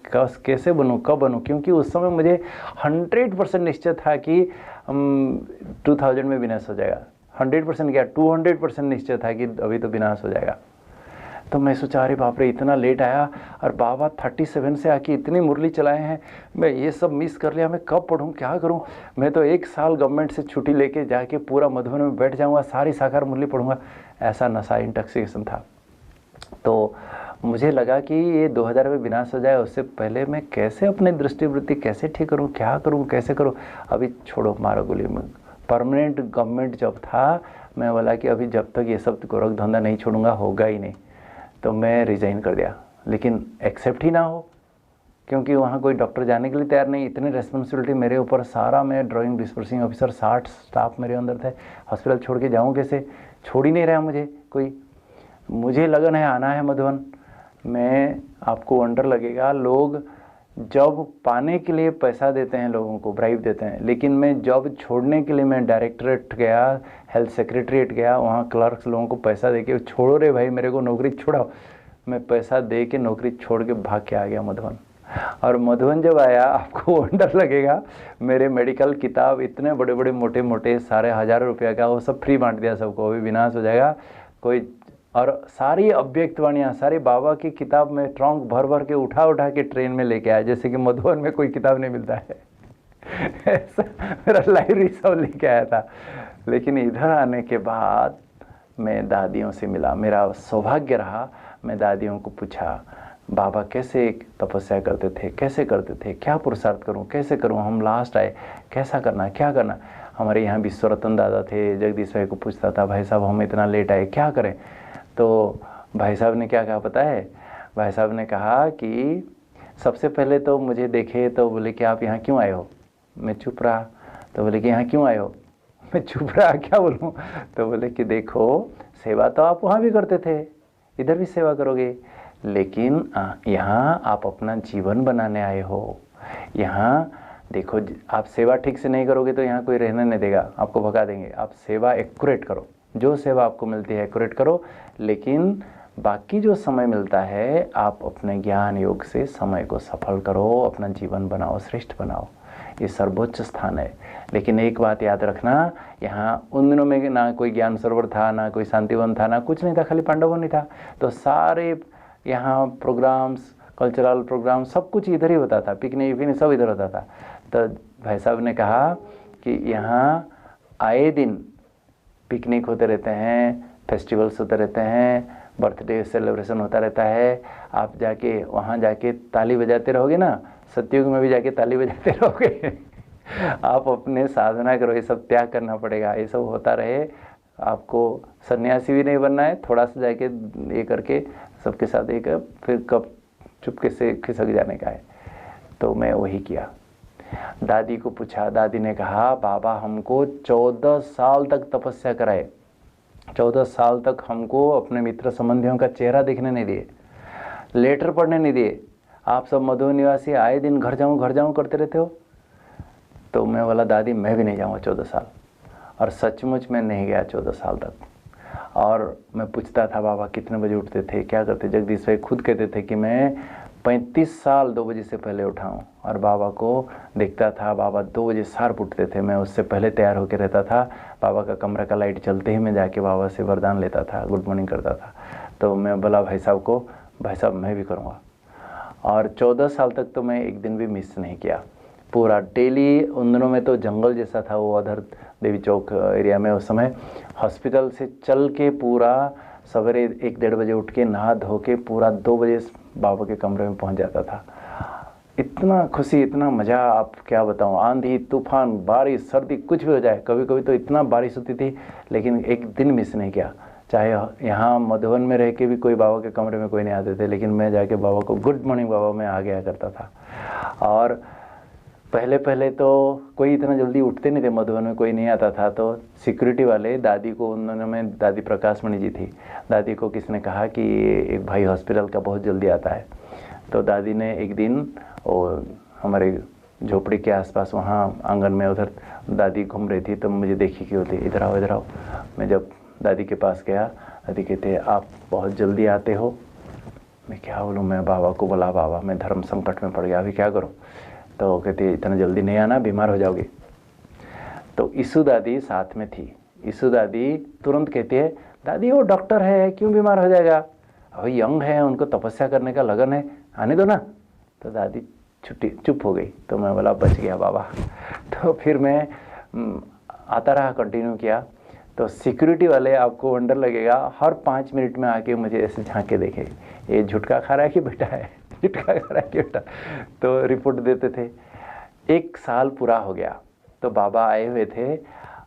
कैसे बनूँ, कब बनूँ? क्योंकि उस समय मुझे 100% निश्चय था कि 2000 में विनाश हो जाएगा। 100% क्या, 200% निश्चय था कि अभी तो विनाश हो जाएगा। तो मैं सोचा अरे बाप रे, इतना लेट आया और बाबा 37 से आके इतनी मुरली चलाए हैं, मैं ये सब मिस कर लिया। मैं कब पढ़ूँ, क्या करूँ? मैं तो 1 साल गवर्नमेंट से छुट्टी लेके जाके पूरा मधुबन में बैठ जाऊँगा, सारी साकार मुरली पढ़ूँगा। ऐसा नशा, इंटॉक्सिकेशन था। तो मुझे लगा कि ये 2000 में विनाश हो जाए, उससे पहले मैं कैसे अपनी दृष्टिवृत्ति कैसे ठीक करूँ, क्या करूँ, कैसे करूँ? अभी छोड़ो, मारो गोली में। परमानेंट गवर्नमेंट जॉब था, मैं बोला कि अभी जब तक ये सब गोरख धंधा नहीं छोड़ूंगा होगा ही नहीं। तो मैं रिज़ाइन कर दिया, लेकिन एक्सेप्ट ही ना हो, क्योंकि वहाँ कोई डॉक्टर जाने के लिए तैयार नहीं। इतनी रिस्पॉन्सिबिलिटी मेरे ऊपर, सारा मैं ड्राइंग डिस्पर्सिंग ऑफिसर, 60 स्टाफ मेरे अंदर थे। हॉस्पिटल छोड़ के जाऊँ कैसे? छोड़ ही नहीं रहा मुझे कोई। मुझे लगन है, आना है मधुबन। मैं, आपको वंडर लगेगा, लोग जॉब पाने के लिए पैसा देते हैं, लोगों को ब्राइब देते हैं, लेकिन मैं जॉब छोड़ने के लिए मैं डायरेक्टरेट गया, हेल्थ सेक्रेटरीट गया, वहाँ क्लर्क्स लोगों को पैसा दे के, छोड़ो रे भाई मेरे को नौकरी छोड़ाओ। मैं पैसा दे के नौकरी छोड़ के भाग के आ गया मधुबन। और मधुबन जब आया, आपको वंडर लगेगा, मेरे मेडिकल किताब इतने बड़े बड़े मोटे मोटे, सारे हज़ारों रुपये का, वो सब फ्री बांट दिया सबको, अभी विनाश हो जाएगा कोई। और सारी अव्यक्तवाणियाँ, सारी बाबा की किताब में ट्रंक भर भर के उठा के ट्रेन में लेके आया, जैसे कि मधुबन में कोई किताब नहीं मिलता है। ऐसा मेरा लाइब्रेरी सब लेके आया था। लेकिन इधर आने के बाद मैं दादियों से मिला, मेरा सौभाग्य रहा। मैं दादियों को पूछा, बाबा कैसे तपस्या करते थे, कैसे करते थे, क्या पुरुषार्थ करूं, कैसे करूं? हम लास्ट आए, कैसा करना, क्या करना? हमारे यहाँ विश्वरतन दादा थे, जगदीश भाई को पूछता था, भाई साहब हम इतना लेट आए, क्या करें? तो भाई साहब ने क्या कहा पता है? भाई साहब ने कहा कि सबसे पहले तो मुझे देखे तो बोले कि आप यहाँ क्यों आए हो? मैं चुप रहा। तो बोले कि यहाँ क्यों आए हो? मैं चुप रहा, क्या बोलूँ? तो बोले कि देखो, सेवा तो आप वहाँ भी करते थे, इधर भी सेवा करोगे, लेकिन यहाँ आप अपना जीवन बनाने आए हो। यहाँ देखो, आप सेवा ठीक से नहीं करोगे तो यहाँ कोई रहने नहीं देगा, आपको भगा देंगे। आप सेवा एक्यूरेट करो, जो सेवा आपको मिलती है एक्यूरेट करो, लेकिन बाकी जो समय मिलता है आप अपने ज्ञान योग से समय को सफल करो, अपना जीवन बनाओ, श्रेष्ठ बनाओ। ये सर्वोच्च स्थान है। लेकिन एक बात याद रखना, यहाँ उन दिनों में ना कोई ज्ञान सरोवर था, ना कोई शांतिवन था, ना कुछ नहीं था, खाली पांडवन नहीं था। तो सारे यहाँ प्रोग्राम्स, कल्चरल प्रोग्राम, सब कुछ इधर ही होता था, पिकनिक विकनिक सब इधर होता था। तो भाई साहब ने कहा कि यहाँ आए दिन पिकनिक होते रहते हैं, फेस्टिवल्स होते रहते हैं, बर्थडे सेलिब्रेशन होता रहता है। आप जाके वहाँ जाके ताली बजाते रहोगे ना, सतयुग में भी जाके ताली बजाते रहोगे। आप अपने साधना करो, ये सब त्याग करना पड़ेगा, ये सब होता रहे। आपको सन्यासी भी नहीं बनना है, थोड़ा सा जाके ये करके सबके साथ एक, फिर कब चुपके से खिसक जाने का है। तो मैं वही किया। दादी को पूछा, दादी ने कहा बाबा हमको 14 साल तक तपस्या कराए, 14 साल तक हमको अपने मित्र संबंधियों का चेहरा देखने नहीं दिए, लेटर पढ़ने नहीं दिए। आप सब मधुबन निवासी आए दिन घर जाऊं करते रहते हो। तो मैं बोला दादी मैं भी नहीं जाऊँगा 14 साल। और सचमुच मैं नहीं गया 14 साल तक। और मैं पूछता था बाबा कितने बजे उठते थे, क्या करते? जगदीश भाई खुद कहते थे कि मैं 35 साल 2 बजे से पहले उठाऊँ, और बाबा को देखता था, बाबा 2 बजे शार्प उठते थे, मैं उससे पहले तैयार होकर रहता था। बाबा का कमरा का लाइट चलते ही मैं जाके बाबा से वरदान लेता था, गुड मॉर्निंग करता था। तो मैं बोला भाई साहब को, भाई साहब मैं भी करूँगा। और 14 साल तक तो मैं एक दिन भी मिस नहीं किया, पूरा डेली। उन दिनों में तो जंगल जैसा था वो, अधर देवी चौक एरिया में। उस समय हॉस्पिटल से चल के पूरा सवेरे 1-1:30 बजे उठ के नहा धो के पूरा 2 बजे बाबा के कमरे में पहुंच जाता था। इतना खुशी, इतना मज़ा, आप क्या बताऊं। आंधी तूफान बारिश सर्दी कुछ भी हो जाए, कभी कभी तो इतना बारिश होती थी लेकिन एक दिन मिस नहीं किया। चाहे यहाँ मधुबन में रह के भी कोई बाबा के कमरे में कोई नहीं आते थे, लेकिन मैं जाके बाबा को गुड मॉर्निंग बाबा मैं आ गया करता था। और पहले पहले तो कोई इतना जल्दी उठते नहीं थे, मधुबन में कोई नहीं आता था, तो सिक्योरिटी वाले दादी को, उन्होंने में दादी प्रकाश मणि जी थी, दादी को किसने कहा कि एक भाई हॉस्पिटल का बहुत जल्दी आता है। तो दादी ने एक दिन और हमारे झोपड़ी के आसपास वहाँ आंगन में उधर दादी घूम रही थी, तो मुझे देखी कि होती, इधर आओ इधर आओ। मैं जब दादी के पास गया, दादी कहते आप बहुत जल्दी आते हो। मैं क्या बोलूँ, मैं बाबा को बोला बाबा मैं धर्म संकट में पड़ गया, अभी क्या करूँ। तो कहती इतना जल्दी नहीं आना, बीमार हो जाओगे। तो ईसु दादी साथ में थी। ईसु दादी तुरंत कहती है दादी वो डॉक्टर है, क्यों बीमार हो जाएगा, अभी यंग है, उनको तपस्या करने का लगन है, आने दो ना। तो दादी चुप हो गई। तो मैं बोला बच गया बाबा। तो फिर मैं आता रहा, कंटिन्यू किया। तो सिक्योरिटी वाले, आपको वंडर लगेगा, हर 5 मिनट में आके मुझे ऐसे झांक के देखे, ये झुटका खा रहा है कि बेटा है, झुटका खा रहा है कि बेटा। तो रिपोर्ट देते थे। 1 साल पूरा हो गया तो बाबा आए हुए थे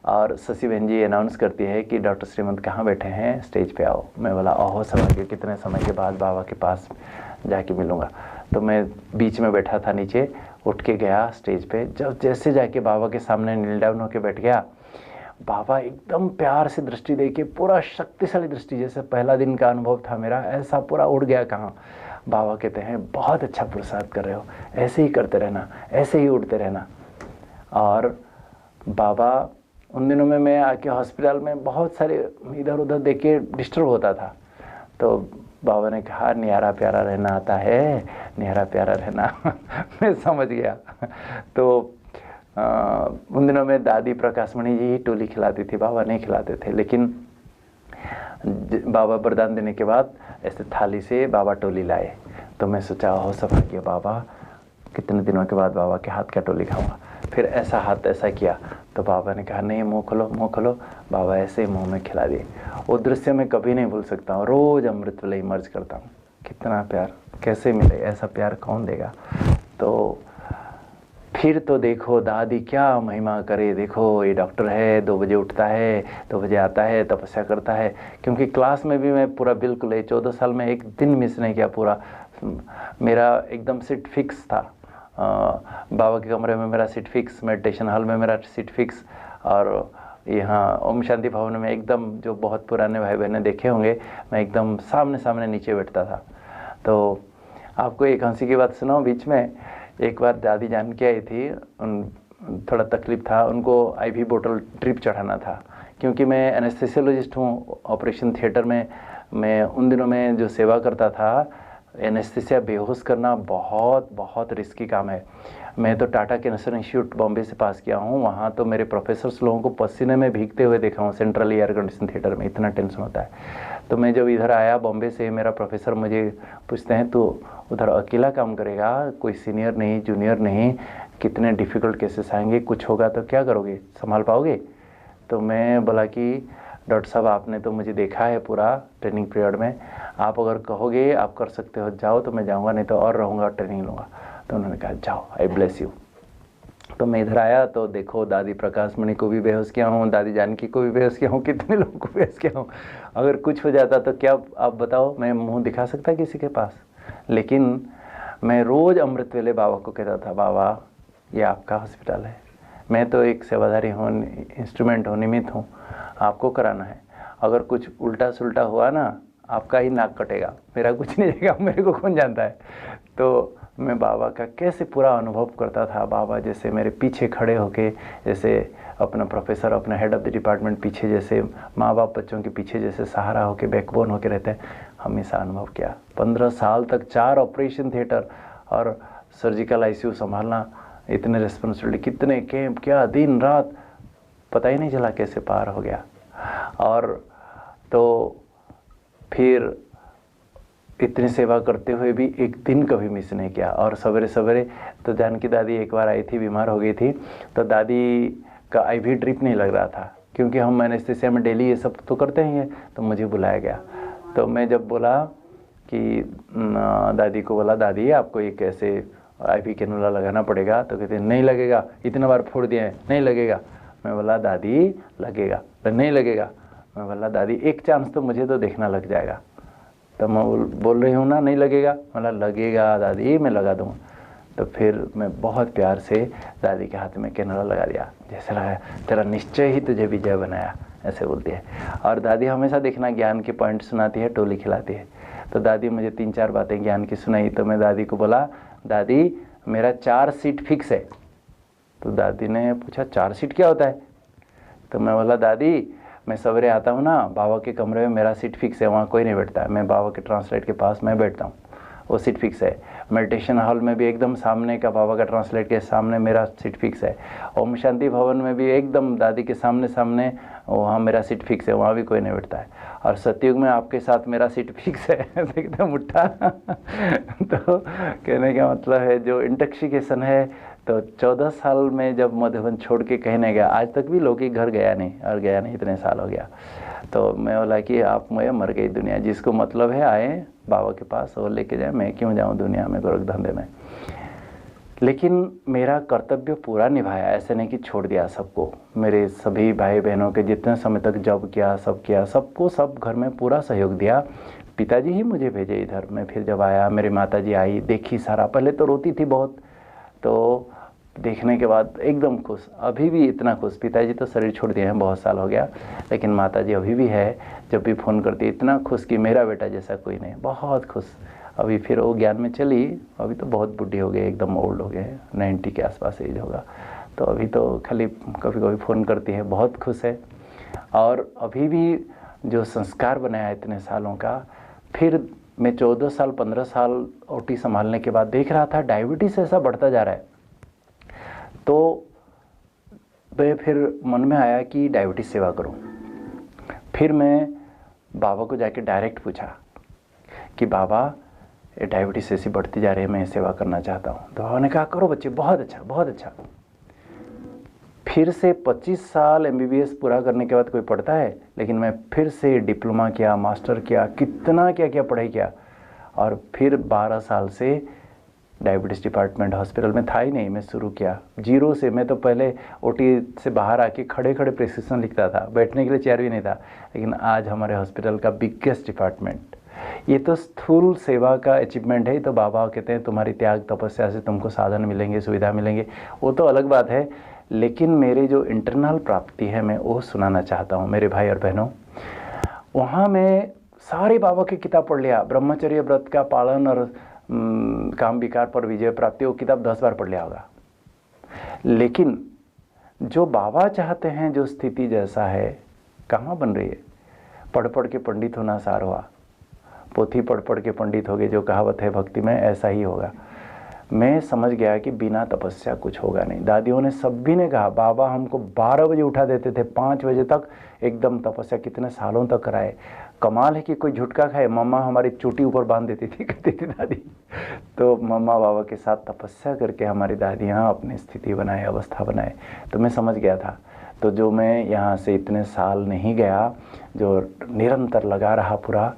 और शशि बहन जी अनाउंस करती है कि डॉक्टर श्रीमंत कहाँ बैठे हैं, स्टेज पे आओ। मैं बोला ओहो सौभाग्य, कितने समय के बाद बाबा के पास जाके मिलूँगा। तो मैं बीच में बैठा था, नीचे उठ के गया स्टेज पे। जब जैसे जाके बाबा के सामने नील डाउन होके बैठ गया, बाबा एकदम प्यार से दृष्टि दे के, पूरा शक्तिशाली दृष्टि, जैसे पहला दिन का अनुभव था मेरा, ऐसा पूरा उड़ गया कहाँ। बाबा कहते हैं बहुत अच्छा पुरुषार्थ कर रहे हो, ऐसे ही करते रहना, ऐसे ही उड़ते रहना। और बाबा उन दिनों में मैं आके हॉस्पिटल में बहुत सारे इधर उधर देख के डिस्टर्ब होता था। तो बाबा ने कहा नियारा प्यारा रहना आता है, नियारा प्यारा रहना। मैं समझ गया। तो उन दिनों में दादी प्रकाश मणि जी ही टोली खिलाती थी, बाबा नहीं खिलाते थे। लेकिन बाबा वरदान देने के बाद ऐसे थाली से बाबा टोली लाए। तो मैं सोचा हो सौभाग्य, बाबा कितने दिनों के बाद बाबा के हाथ का टोली खाऊंगा। फिर ऐसा हाथ ऐसा किया तो बाबा ने कहा नहीं मुँह खोलो, मुँह खोलो। बाबा ऐसे मुँह में खिला दिए। वो दृश्य मैं कभी नहीं भूल सकता हूँ। रोज़ अमृत वेले इमर्ज करता हूँ। कितना प्यार, कैसे मिले, ऐसा प्यार कौन देगा। तो फिर तो देखो दादी क्या महिमा करे। देखो ये डॉक्टर है, 2 बजे उठता है, 2 बजे आता है, तपस्या करता है। क्योंकि क्लास में भी मैं पूरा बिल्कुल 14 साल में एक दिन मिस नहीं किया। पूरा मेरा एकदम सीट फिक्स था। बाबा के कमरे में मेरा सीट फिक्स, मेडिटेशन हॉल में मेरा सीट फिक्स, और यहाँ ओम शांति भवन में एकदम, जो बहुत पुराने भाई बहने देखे होंगे, मैं एकदम सामने सामने नीचे बैठता था। तो आपको एक हंसी की बात सुनाऊं, बीच में एक बार दादी जान के आई थी, थोड़ा तकलीफ था, उनको IV बोतल ड्रिप चढ़ाना था। क्योंकि मैं एनेस्थेसियोलॉजिस्ट हूँ, ऑपरेशन थिएटर में मैं उन दिनों में जो सेवा करता था, एनेस्थेसिया बेहोश करना बहुत बहुत रिस्की काम है। मैं तो टाटा कैंसर इंस्टीट्यूट बॉम्बे से पास किया हूँ। वहाँ तो मेरे प्रोफेसर्स लोगों को पसीने में भीगते हुए देखा हूँ सेंट्रल एयर कंडीशन थिएटर में, इतना टेंशन होता है। तो मैं जब इधर आया बॉम्बे से, मेरा प्रोफेसर मुझे पूछते हैं तो उधर अकेला काम करेगा, कोई सीनियर नहीं, जूनियर नहीं, कितने डिफ़िकल्ट केसेस आएंगे, कुछ होगा तो क्या करोगे, संभाल पाओगे। तो मैं बोला कि डॉक्टर साहब आपने तो मुझे देखा है पूरा ट्रेनिंग पीरियड में, आप अगर कहोगे आप कर सकते हो जाओ तो मैं जाऊंगा, नहीं तो और रहूँगा, ट्रेनिंग लूँगा। तो उन्होंने कहा जाओ, आई ब्लेस यू। तो मैं इधर आया तो देखो दादी प्रकाश मणि को भी बेहोश किया हूँ, दादी जानकी को भी बेहोश किया हूँ, कितने लोगों को बेहोश किया हूँ। अगर कुछ हो जाता तो क्या आप बताओ, मैं मुँह दिखा सकता किसी के पास। लेकिन मैं रोज़ अमृत वेले बाबा को कहता था बाबा ये आपका हॉस्पिटल है, मैं तो एक सेवाधारी हूँ, इंस्ट्रूमेंट हूँ, निमित्त हूँ, आपको कराना है। अगर कुछ उल्टा सुल्टा हुआ ना आपका ही नाक कटेगा, मेरा कुछ नहीं जाएगा, मेरे को कौन जानता है। तो मैं बाबा का कैसे पूरा अनुभव करता था। बाबा जैसे मेरे पीछे खड़े होके, जैसे अपना प्रोफेसर, अपना हेड ऑफ द डिपार्टमेंट पीछे, जैसे माँ बाप बच्चों के पीछे जैसे सहारा होके, बैकबोन होके रहते हैं, हमेशा अनुभव किया। 15 साल तक 4 ऑपरेशन थिएटर और सर्जिकल ICU संभालना, इतने रिस्पॉन्सिबिलिटी, कितने कैंप, क्या दिन रात, पता ही नहीं चला कैसे पार हो गया। और तो फिर इतनी सेवा करते हुए भी एक दिन कभी मिस नहीं किया। और सवेरे सवेरे तो जानकी दादी एक बार आई थी, बीमार हो गई थी, तो दादी का IV ड्रिप नहीं लग रहा था, क्योंकि हम एनेस्थेसिया में डेली ये सब तो करते ही हैं। तो मुझे बुलाया गया। तो मैं जब बोला कि दादी को बोला दादी आपको एक ऐसे IV कैनुला लगाना पड़ेगा। तो कहते नहीं लगेगा, इतना बार फोड़ दिए हैं, नहीं लगेगा। मैं बोला दादी लगेगा। तो नहीं लगेगा। मैं बोला दादी एक चांस तो मुझे तो देखना लग जाएगा। तो मैं बोल रही हूँ ना नहीं लगेगा। बोला लगेगा दादी, मैं लगा दूँगा। तो फिर मैं बहुत प्यार से दादी के हाथ में कैनुला लगा दिया। जैसे लगा तेरा निश्चय ही तुझे विजय बनाया, ऐसे बोलती है। और दादी हमेशा देखना ज्ञान के पॉइंट सुनाती है, टोली खिलाती है। तो दादी मुझे 3-4 बातें ज्ञान की सुनाई। तो मैं दादी को बोला दादी मेरा 4 सीट फिक्स है। तो दादी ने पूछा 4 सीट क्या होता है? तो मैं बोला दादी मैं सवेरे आता हूँ ना, बाबा के कमरे में मेरा सीट फिक्स है, वहाँ कोई नहीं बैठता है। मैं बाबा के ट्रांसलेट के पास मैं बैठता हूँ, वो सीट फिक्स है। मेडिटेशन हॉल में भी एकदम सामने का बाबा का ट्रांसलेट के सामने मेरा सीट फिक्स है। ओम शांति भवन में भी एकदम दादी के सामने सामने वहाँ मेरा सीट फिक्स है, वहाँ भी कोई नहीं बैठता है। और सतयुग में आपके साथ मेरा सीट फिक्स है, एकदम उठा। तो कहने का मतलब है जो इंटॉक्सिकेशन है, तो 14 साल में जब मधुबन छोड़ के कहने गया, आज तक भी लोग घर गया नहीं, और गया नहीं, इतने साल हो गया। तो मैं बोला कि आप मैं मर गई दुनिया, जिसको मतलब है आए बाबा के पास और लेके जाए, मैं क्यों जाऊं दुनिया में गोरख धंधे में। लेकिन मेरा कर्तव्य पूरा निभाया, ऐसे नहीं कि छोड़ दिया सबको। मेरे सभी भाई बहनों के जितने समय तक जॉब किया, सबको सब घर में पूरा सहयोग दिया। पिताजी ही मुझे भेजे इधर। मैं फिर जब आया, मेरी माताजी आई, देखी सारा। पहले तो रोती थी बहुत, तो देखने के बाद एकदम खुश, अभी भी इतना खुश। पिताजी तो शरीर छोड़ दिए हैं, बहुत साल हो गया, लेकिन माताजी अभी भी है। जब भी फ़ोन करती है इतना खुश कि मेरा बेटा जैसा कोई नहीं, बहुत खुश। अभी फिर वो ज्ञान में चली, अभी तो बहुत बुढ़ी हो गई, एकदम ओल्ड हो गए, 90 के आसपास एज होगा। तो अभी तो खाली कभी कभी फ़ोन करती है, बहुत खुश है। और अभी भी जो संस्कार बनाया इतने सालों का, फिर मैं 14 साल 15 साल ओटी संभालने के बाद देख रहा था डायबिटीज़ ऐसा बढ़ता जा रहा है। तो मैं फिर मन में आया कि डायबिटीज़ सेवा करूं। फिर मैं बाबा को जाके डायरेक्ट पूछा कि बाबा ये डायबिटीज़ ऐसी बढ़ती जा रही है, मैं सेवा करना चाहता हूं। तो बाबा ने कहा करो बच्चे, बहुत अच्छा बहुत अच्छा। फिर से 25 साल MBBS पूरा करने के बाद कोई पढ़ता है, लेकिन मैं फिर से डिप्लोमा किया, मास्टर किया, कितना क्या क्या पढ़ाई किया। और फिर 12 साल से डायबिटीज़ डिपार्टमेंट हॉस्पिटल में था ही नहीं, मैं शुरू किया जीरो से। मैं तो पहले ओटी से बाहर आके खड़े खड़े प्रिस्क्रिप्शन लिखता था, बैठने के लिए चेयर भी नहीं था। लेकिन आज हमारे हॉस्पिटल का बिगेस्ट डिपार्टमेंट। ये तो स्थूल सेवा का अचीवमेंट है। तो बाबा कहते हैं तुम्हारी त्याग तपस्या से तुमको साधन मिलेंगे, सुविधा मिलेंगे, वो तो अलग बात है। लेकिन मेरे जो इंटरनल प्राप्ति है मैं वो सुनाना चाहता हूँ मेरे भाई और बहनों। वहाँ मैं सारे बाबा की किताब पढ़ लिया, ब्रह्मचर्य व्रत का पालन और काम विकार पर विजय प्राप्ति, वो किताब 10 बार पढ़ लिया होगा। लेकिन जो बाबा चाहते हैं, जो स्थिति जैसा है, कहाँ बन रही है। पढ़ पढ़ के पंडित होना सार हुआ, पोथी पढ़ पढ़ के पंडित हो गए, जो कहावत है भक्ति में, ऐसा ही होगा। मैं समझ गया कि बिना तपस्या कुछ होगा नहीं। दादियों ने सभी ने कहा, बाबा हमको 12 बजे उठा देते थे, 5 बजे तक एकदम तपस्या कितने सालों तक कराए। कमाल है कि कोई झुटका खाए, मम्मा हमारी चोटी ऊपर बांध देती थी, कहती थी दादी। तो मम्मा बाबा के साथ तपस्या करके हमारी दादियाँ अपनी स्थिति बनाए, अवस्था बनाए। तो मैं समझ गया था। तो जो मैं यहाँ से इतने साल नहीं गया, जो निरंतर लगा रहा पूरा,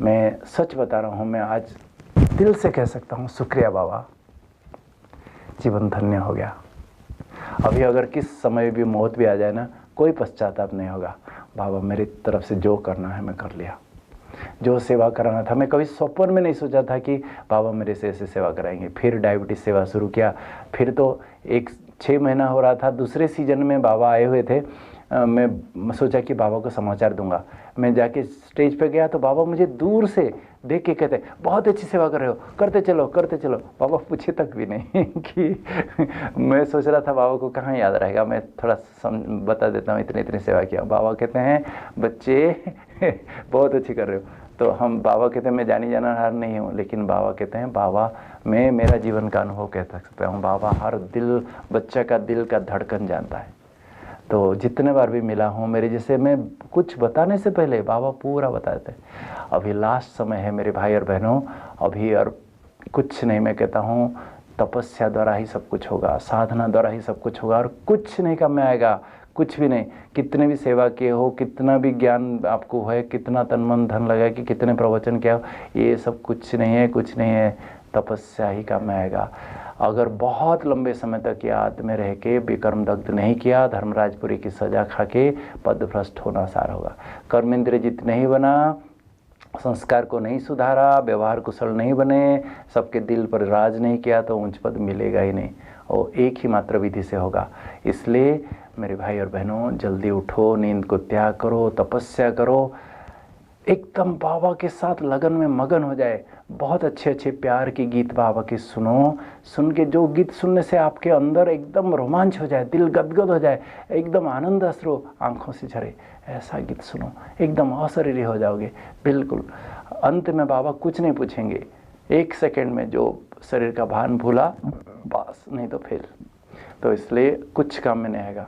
मैं सच बता रहा हूँ, मैं आज दिल से कह सकता हूँ शुक्रिया बाबा, जीवन धन्य हो गया। अभी अगर किस समय भी मौत भी आ जाए ना, कोई पश्चाताप नहीं होगा। बाबा मेरी तरफ से जो करना है मैं कर लिया, जो सेवा कराना था। मैं कभी स्वप्न में नहीं सोचा था कि बाबा मेरे से ऐसे सेवा कराएंगे। फिर डायबिटीज़ सेवा शुरू किया। फिर तो 6 महीना हो रहा था, दूसरे सीजन में बाबा आए हुए थे। मैं सोचा कि बाबा को समाचार दूंगा। मैं जाके स्टेज पे गया तो बाबा मुझे दूर से देख के कहते बहुत अच्छी सेवा कर रहे हो, करते चलो करते चलो। बाबा पूछे तक भी नहीं कि मैं सोच रहा था बाबा को कहाँ याद रहेगा, मैं थोड़ा बता देता हूँ इतनी इतनी सेवा किया। बाबा कहते हैं बच्चे बहुत अच्छी कर रहे हो। तो हम बाबा कहते हैं मैं जानी जाना हार नहीं हूँ, लेकिन बाबा कहते हैं बाबा मैं मेरा जीवन का अनुभव कह सकता हूँ। बाबा हर दिल, बच्चा का दिल का धड़कन जानता है। तो जितने बार भी मिला हूँ, मेरे जैसे मैं कुछ बताने से पहले बाबा पूरा बता देते। अभी लास्ट समय है मेरे भाई और बहनों, अभी और कुछ नहीं। मैं कहता हूँ तपस्या द्वारा ही सब कुछ होगा, साधना द्वारा ही सब कुछ होगा, और कुछ नहीं काम में आएगा, कुछ भी नहीं। कितने भी सेवा किए हो, कितना भी ज्ञान आपको है, कितना तन मन धन लगा कि कितने प्रवचन किया हो, ये सब कुछ नहीं है, कुछ नहीं है। तपस्या ही काम में आएगा। अगर बहुत लंबे समय तक याद में रह के विकर्म दग्ध नहीं किया, धर्मराजपुरी की सजा खा के पदभ्रष्ट होना सार होगा। कर्मेंद्र जित नहीं बना, संस्कार को नहीं सुधारा, व्यवहार कुशल नहीं बने, सबके दिल पर राज नहीं किया तो उच्च पद मिलेगा ही नहीं, और एक ही मात्र विधि से होगा। इसलिए मेरे भाई और बहनों, जल्दी उठो, नींद को त्याग करो, तपस्या करो, एकदम बाबा के साथ लगन में मगन हो जाए। बहुत अच्छे अच्छे प्यार के गीत बाबा के सुनो, सुन के जो गीत सुनने से आपके अंदर एकदम रोमांच हो जाए, दिल गदगद हो जाए, एकदम आनंद अश्रु आंखों से झरे, ऐसा गीत सुनो, एकदम अशरीरी हो जाओगे बिल्कुल। अंत में बाबा कुछ नहीं पूछेंगे, 1 सेकंड में जो शरीर का भान भूला बस, नहीं तो फिर तो इसलिए कुछ काम में नहीं आएगा।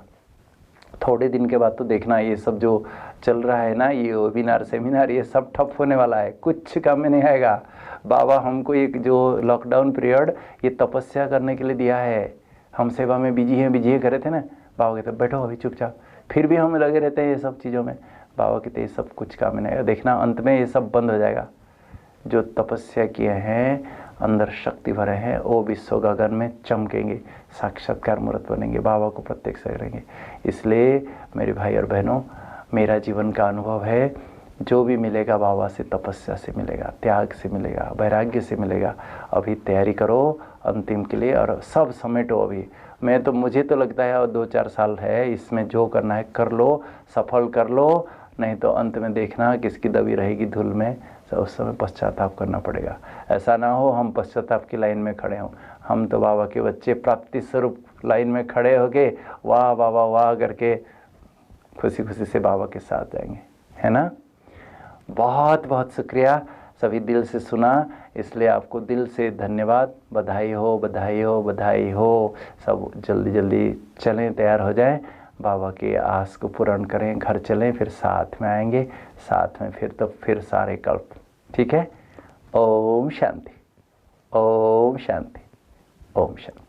थोड़े दिन के बाद तो देखना ये सब जो चल रहा है ना, ये वेबिनार सेमिनार, ये सब ठप होने वाला है, कुछ काम में नहीं आएगा। बाबा हमको एक जो लॉकडाउन पीरियड ये तपस्या करने के लिए दिया है, हम सेवा में बिजी कर रहे थे ना, बाबा कहते बैठो अभी चुपचाप, फिर भी हम लगे रहते हैं ये सब चीज़ों में। बाबा कहते ये सब कुछ काम में नहीं आएगा, देखना अंत में ये सब बंद हो जाएगा। जो तपस्या किए हैं, अंदर शक्ति भरे हैं, वो विश्व गगन में चमकेंगे, साक्षात्कार मूर्त बनेंगे, बाबा को प्रत्यक्ष करेंगे। इसलिए मेरे भाई और बहनों, मेरा जीवन का अनुभव है, जो भी मिलेगा बाबा से तपस्या से मिलेगा, त्याग से मिलेगा, वैराग्य से मिलेगा। अभी तैयारी करो अंतिम के लिए और सब समेटो। अभी मुझे तो लगता है और 2-4 साल है, इसमें जो करना है कर लो, सफल कर लो, नहीं तो अंत में देखना किसकी दबी रहेगी धूल में, तो उस समय पश्चाताप करना पड़ेगा। ऐसा ना हो हम पश्चाताप की लाइन में खड़े हों। हम तो बाबा के बच्चे प्राप्ति स्वरूप लाइन में खड़े होके वाह बाबा वाह करके खुशी खुशी से बाबा के साथ जाएंगे, है ना। बहुत बहुत शुक्रिया, सभी दिल से सुना, इसलिए आपको दिल से धन्यवाद। बधाई हो, बधाई हो, बधाई हो। सब जल्दी जल्दी चलें, तैयार हो जाएं, बाबा के आस को पूर्ण करें, घर चलें, फिर साथ में आएंगे, साथ में फिर सारे कल्प। ठीक है। ओम शांति, ओम शांति, ओम शांति।